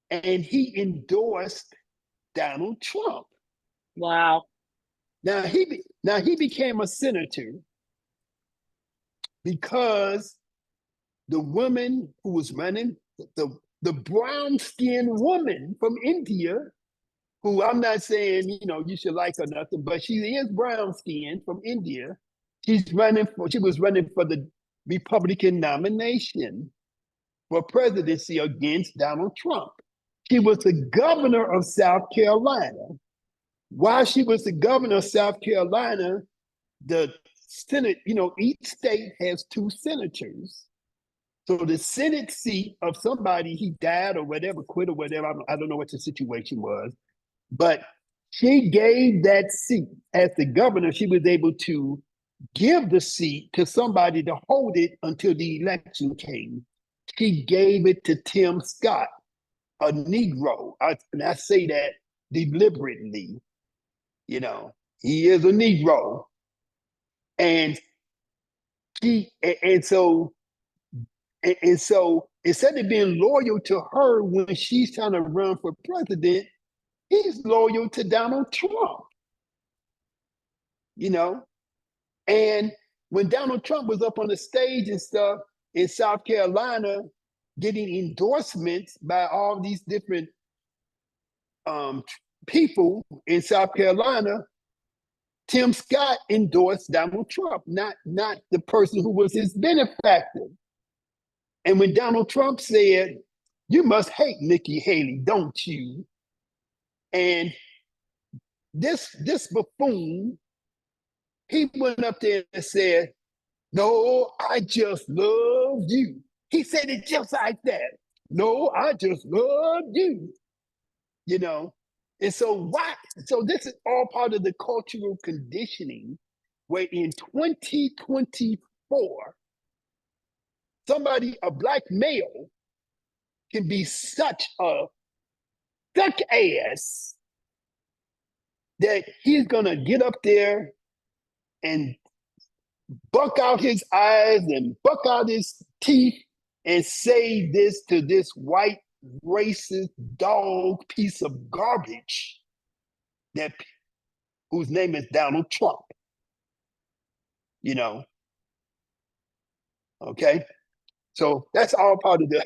and he endorsed Donald Trump. Wow. Now he became a senator because the woman who was running, the brown-skinned woman from India, who I'm not saying, you should like her nothing, but she is brown-skinned from India. She was running for the Republican nomination for presidency against Donald Trump. She was the governor of South Carolina. While she was the governor of South Carolina, the Senate, each state has 2 senators. So the Senate seat of somebody, he died or whatever, quit or whatever, I don't know what the situation was, but she gave that seat as the governor. She was able to give the seat to somebody to hold it until the election came. She gave it to Tim Scott, a Negro. And I say that deliberately. He is a Negro. And so instead of being loyal to her when she's trying to run for president, he's loyal to Donald Trump. And when Donald Trump was up on the stage and stuff in South Carolina, getting endorsements by all these different people in South Carolina, Tim Scott endorsed Donald Trump, not the person who was his benefactor. And when Donald Trump said, "You must hate Nikki Haley, don't you?" And this buffoon, he went up there and said, "No, I just love you." He said it just like that. "No, I just love you." And so this is all part of the cultural conditioning where in 2024, a Black male, can be such a suck ass that he's gonna get up there and buck out his eyes and buck out his teeth and say this to this white racist dog piece of garbage whose name is Donald Trump. Okay, so that's all part of the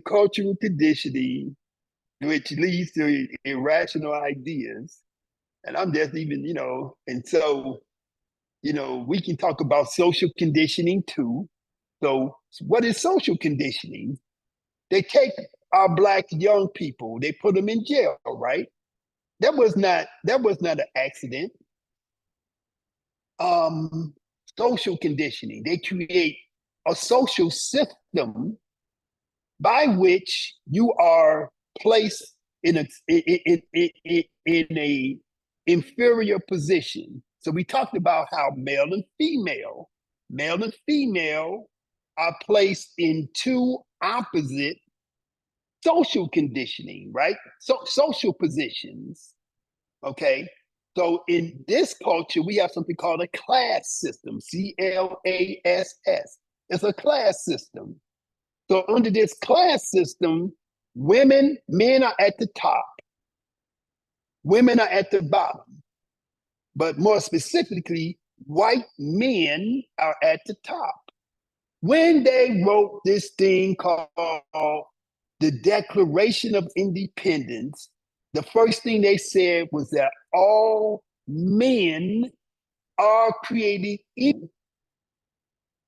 cultural conditioning, which leads to irrational ideas. And I'm just even, and so we can talk about social conditioning too. So what is social conditioning? They take our Black young people, they put them in jail, right? That was not an accident. Social conditioning. They create a social system by which you are placed in a inferior position. So we talked about how male and female are placed in 2 opposite social conditioning, right? So social positions. Okay. So in this culture, we have something called a class system, CLASS. It's a class system. So under this class system, men are at the top, women are at the bottom. But more specifically, white men are at the top. When they wrote this thing called the Declaration of Independence, the first thing they said was that all men are created equal.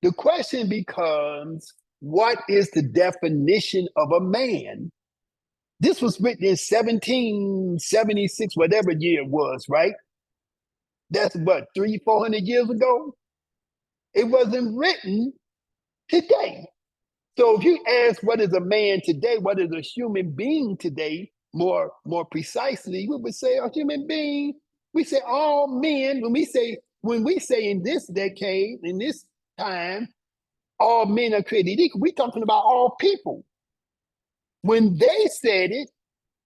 The question becomes, what is the definition of a man? This was written in 1776, whatever year it was, right? That's what, 300-400 years ago? It wasn't written today. So if you ask what is a man today, what is a human being today, more precisely, we would say a human being. We say all men. When we say in this decade, in this time, all men are created equal, we're talking about all people. When they said it,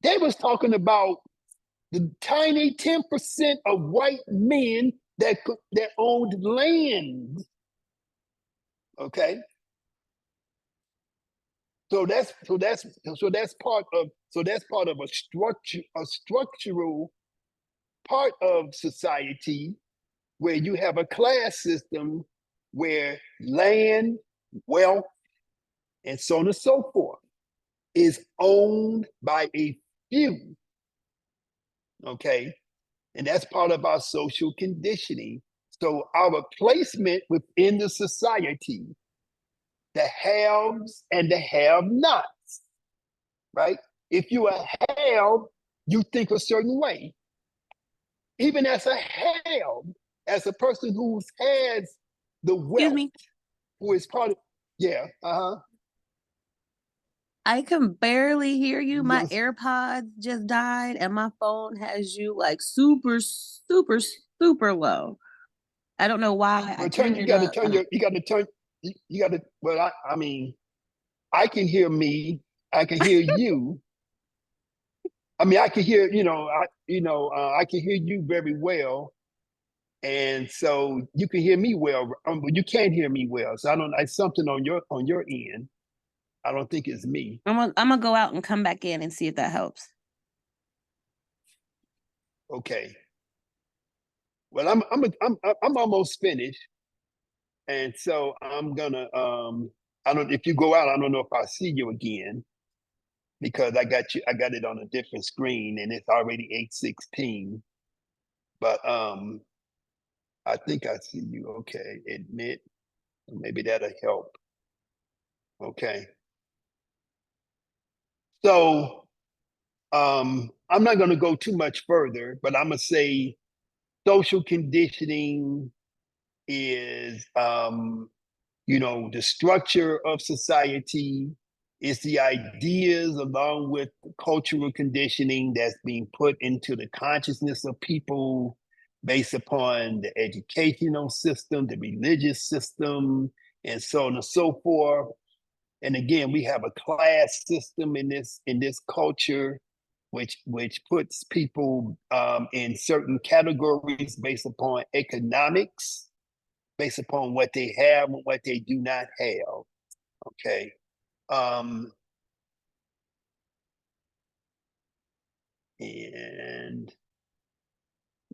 they was talking about the tiny 10% of white men that owned land. Okay. So that's part of a structural part of society where you have a class system where land, wealth, and so on and so forth is owned by a few. Okay. And that's part of our social conditioning. So our placement within the society, the haves and the have-nots, right? If you're a have, you think a certain way. Even as a have, as a person who has the wealth, who is part of, yeah, I can barely hear you. My AirPods just died, and my phone has you like super, super, super low. I don't know why. You got to turn your, well, I mean, I can hear me, I can hear you. I mean, I can hear, I can hear you very well. And so you can hear me well, but you can't hear me well. So I don't, it's something on your end. I don't think it's me. I'm gonna go out and come back in and see if that helps. Okay. Well, I'm almost finished. And so I'm gonna if you go out, I don't know if I'll see you again, because I got it on a different screen and it's already 8:16. But I think I see you. Okay, admit, maybe that'll help. Okay. So I'm not gonna go too much further, but I'm gonna say social conditioning is the structure of society. It's the ideas along with the cultural conditioning that's being put into the consciousness of people based upon the educational system, the religious system, and so on and so forth. And again, we have a class system in this culture, which puts people in certain categories based upon economics, based upon what they have and what they do not have. Okay. And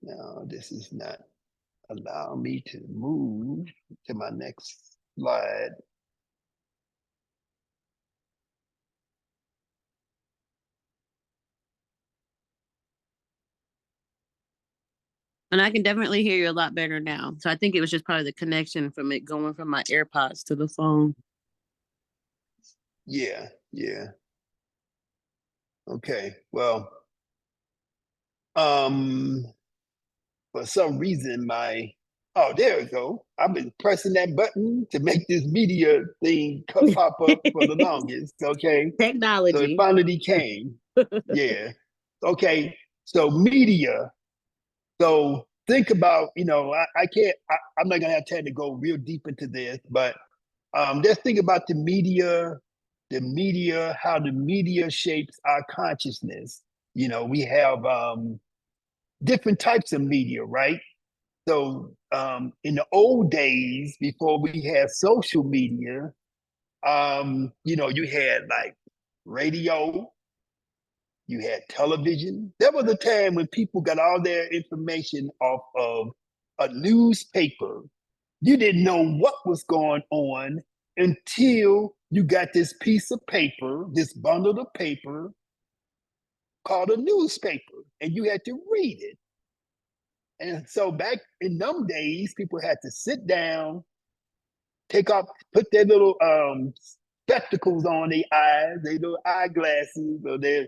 now this is not allowing me to move to my next slide. And I can definitely hear you a lot better now. So I think it was just probably the connection from it going from my AirPods to the phone. Yeah, yeah. Okay, well, for some reason oh, there we go. I've been pressing that button to make this media thing pop up for the longest. Okay. Technology. So it finally came. Yeah. Okay. So media. So think about, I'm not gonna have time to go real deep into this, but let's think about the media, how the media shapes our consciousness. We have different types of media, right? So in the old days, before we had social media, you had like radio, you had television. There was a time when people got all their information off of a newspaper. You didn't know what was going on until you got this piece of paper, this bundle of paper called a newspaper, and you had to read it. And so back in them days, people had to sit down, put their little spectacles on their eyes, their little eyeglasses or their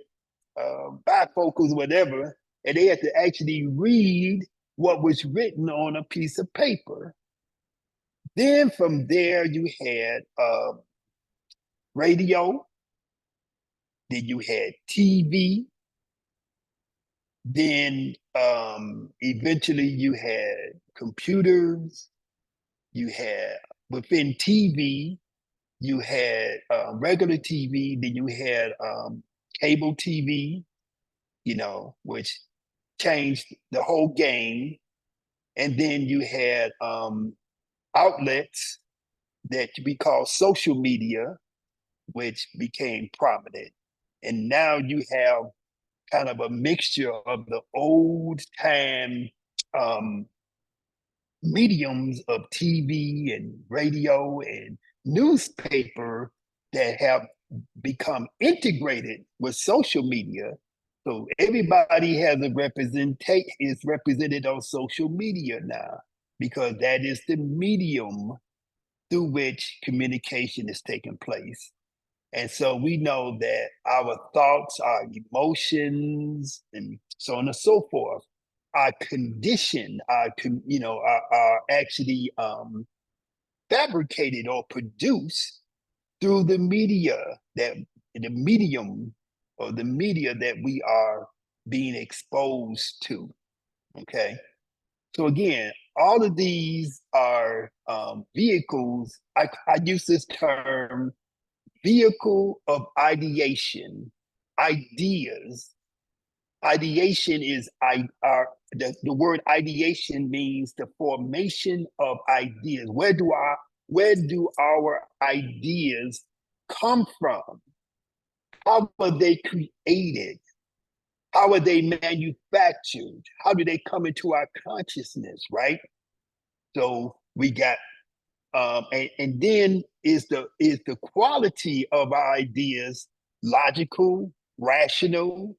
bifocals, whatever, and they had to actually read what was written on a piece of paper. Then from there, you had radio, then you had TV, then eventually you had computers, you had within TV, you had regular TV, then you had cable TV, which changed the whole game. And then you had outlets that we call social media, which became prominent. And now you have kind of a mixture of the old time mediums of TV and radio and newspaper that have become integrated with social media. So everybody has is represented on social media now, because that is the medium through which communication is taking place. And so we know that our thoughts, our emotions, and so on and so forth are conditioned, are actually fabricated or produced through the media, that the medium or the media that we are being exposed to. Okay. So again, all of these are vehicles. I use this term, vehicle of ideation, ideas. Ideation is the word ideation means the formation of ideas. Where do our ideas come from? How are they created? How are they manufactured? How do they come into our consciousness, right? So we got, and then is the quality of our ideas logical, rational?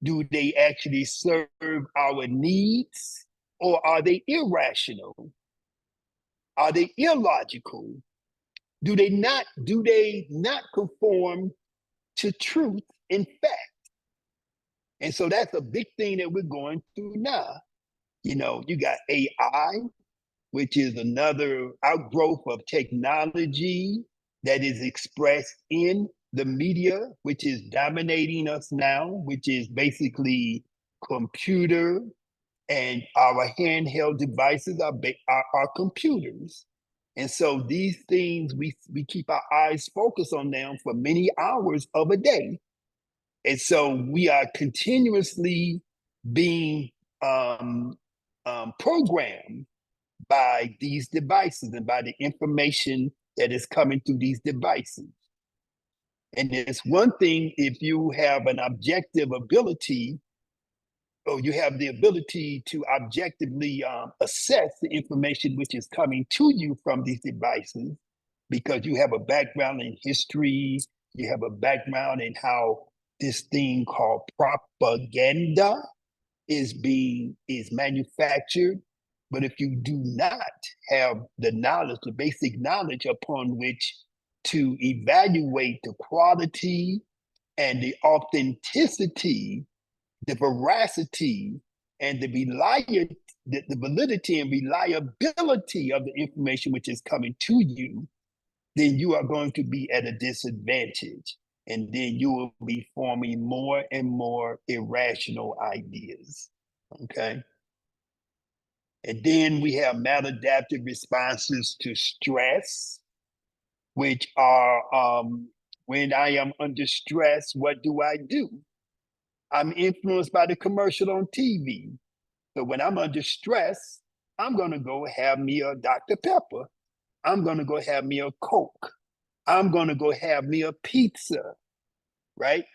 Do they actually serve our needs, or are they irrational? Are they illogical? Do they not conform to truth in fact? And so that's a big thing that we're going through now. You know, you got AI, which is another outgrowth of technology that is expressed in the media, which is dominating us now, which is basically computer, and our handheld devices are computers. And so these things, we keep our eyes focused on them for many hours of a day. And so we are continuously being programmed by these devices and by the information that is coming through these devices. And it's one thing if you have an objective ability, or you have the ability to objectively assess the information which is coming to you from these devices, because you have a background in history, you have a background in how this thing called propaganda is manufactured. But if you do not have the knowledge, the basic knowledge upon which to evaluate the quality and the authenticity, the veracity, and the validity and reliability of the information which is coming to you, then you are going to be at a disadvantage. And then you will be forming more and more irrational ideas. Okay. And then we have maladaptive responses to stress, which are when I am under stress, what do? I'm influenced by the commercial on TV. So when I'm under stress, I'm going to go have me a Dr. Pepper. I'm going to go have me a Coke. I'm going to go have me a pizza, right?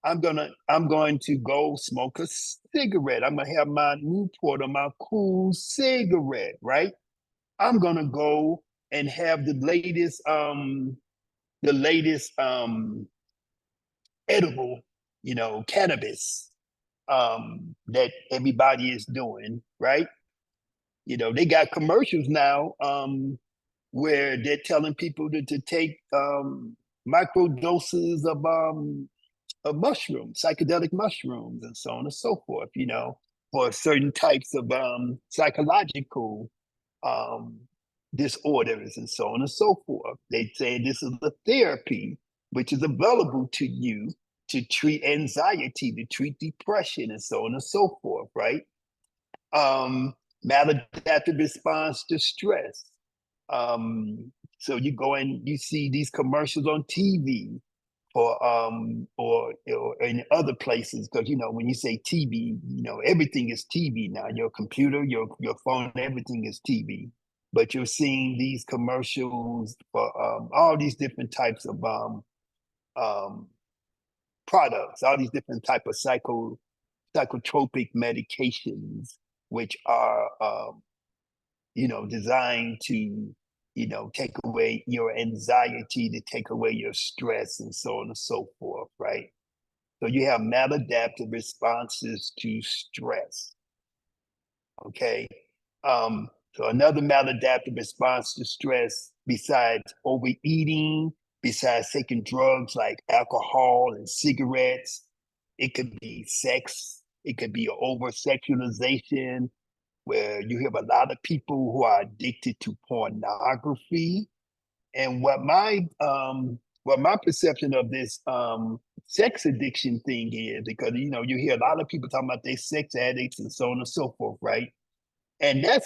I'm going to go smoke a cigarette. I'm going to have my Newport or my cool cigarette, right? I'm going to go and have the latest edible, cannabis that everybody is doing, right? They got commercials now where they're telling people to take micro doses of mushrooms, psychedelic mushrooms, and so on and so forth, for certain types of psychological disorders and so on and so forth. They say this is a therapy which is available to you to treat anxiety, to treat depression, and so on and so forth, right? Maladaptive response to stress. So you go and you see these commercials on TV or in other places, because when you say TV, everything is TV now. Your computer, your phone, everything is TV. But you're seeing these commercials for all these different types of products, all these different type of psychotropic medications, which are designed to take away your anxiety, to take away your stress, and so on and so forth, right? So you have maladaptive responses to stress. Okay. So another maladaptive response to stress, besides overeating, besides taking drugs like alcohol and cigarettes, it could be sex, It could be over-sexualization, where you have a lot of people who are addicted to pornography. And what my perception of this sex addiction thing is, because you hear a lot of people talking about they sex addicts and so on and so forth, right? And I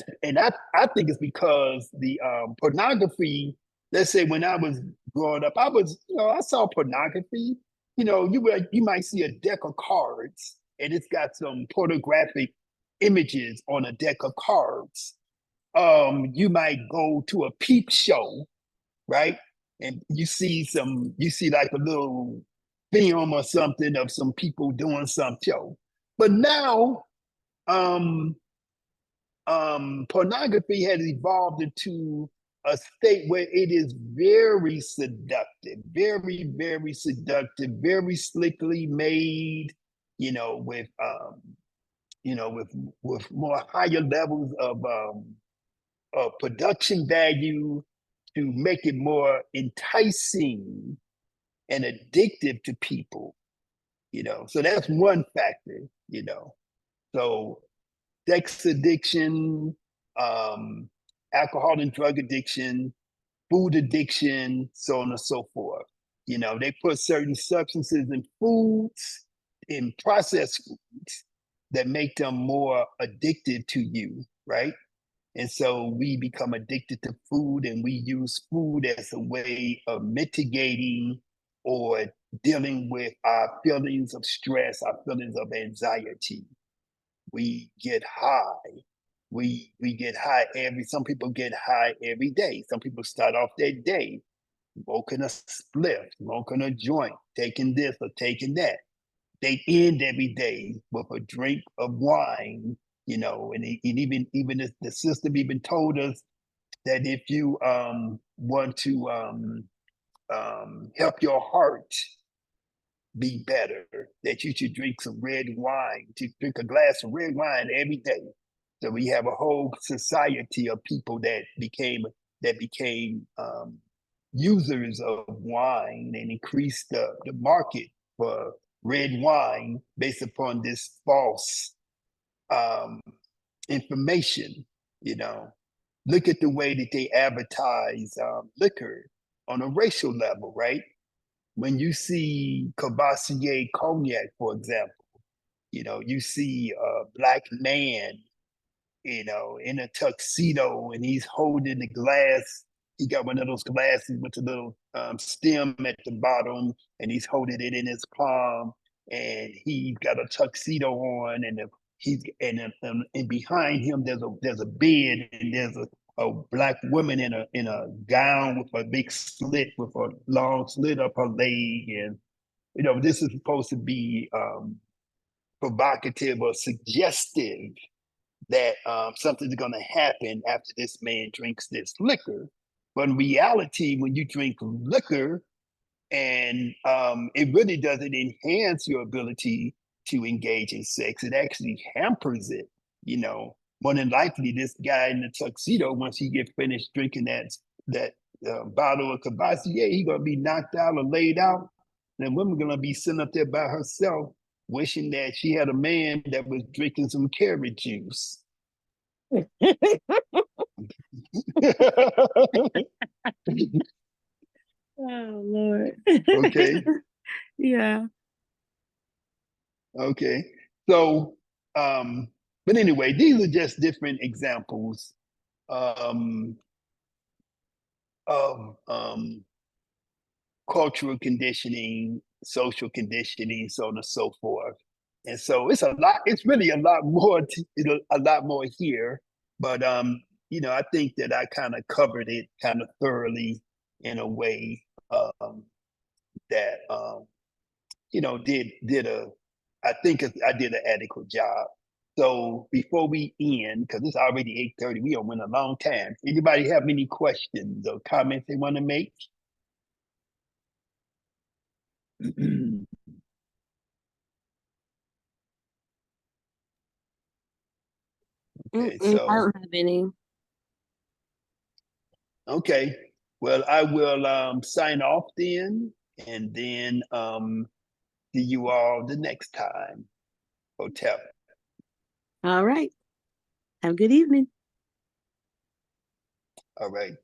think it's because the pornography. Let's say when I was growing up, I saw pornography. You might see a deck of cards, and it's got some pornographic images on a deck of cards. You might go to a peep show, right? And you see like a little film or something of some people doing some show. But now, pornography has evolved into a state where it is very seductive, very, very seductive, very slickly made, with with more higher levels of production value to make it more enticing and addictive to people. So that's one factor. So sex addiction, alcohol and drug addiction, food addiction, so on and so forth. They put certain substances in foods, in processed foods, that make them more addicted to you, right? And so we become addicted to food, and we use food as a way of mitigating or dealing with our feelings of stress, our feelings of anxiety. We get high. We get high some people get high every day. Some people start off their day smoking a spliff, smoking a joint, taking this or taking that. They end every day with a drink of wine, and even the system even told us that if you want to help your heart be better, that you should drink some red wine, to drink a glass of red wine every day. So we have a whole society of people that became users of wine and increased the market for red wine based upon this false information. Look at the way that they advertise liquor on a racial level, right? When you see Cavassier cognac, for example, you see a black man, in a tuxedo, and he's holding the glass. He got one of those glasses with a little stem at the bottom, and he's holding it in his palm, and he's got a tuxedo on, and and behind him there's a bed, and there's a black woman in a gown with a big slit, with a long slit up her leg, and this is supposed to be provocative or suggestive that something's going to happen after this man drinks this liquor. But in reality, when you drink liquor, and it really doesn't enhance your ability to engage in sex, it actually hampers it. More than likely, this guy in the tuxedo, once he gets finished drinking that bottle of Cavassier, he's gonna be knocked out or laid out. And the woman gonna be sitting up there by herself, wishing that she had a man that was drinking some carrot juice. Oh Lord. Okay. Yeah. Okay. So, but anyway, these are just different examples of cultural conditioning, social conditioning, so on and so forth. And so it's really a lot more here. But I think that I kind of covered it kind of thoroughly in a way that I think I did an adequate job. So before we end, because it's already 8:30, we have went a long time. Anybody have any questions or comments they want to make? Okay, so I don't have any. Okay, well, I will sign off then, and then see you all the next time. Hotep. All right. Have a good evening. All right.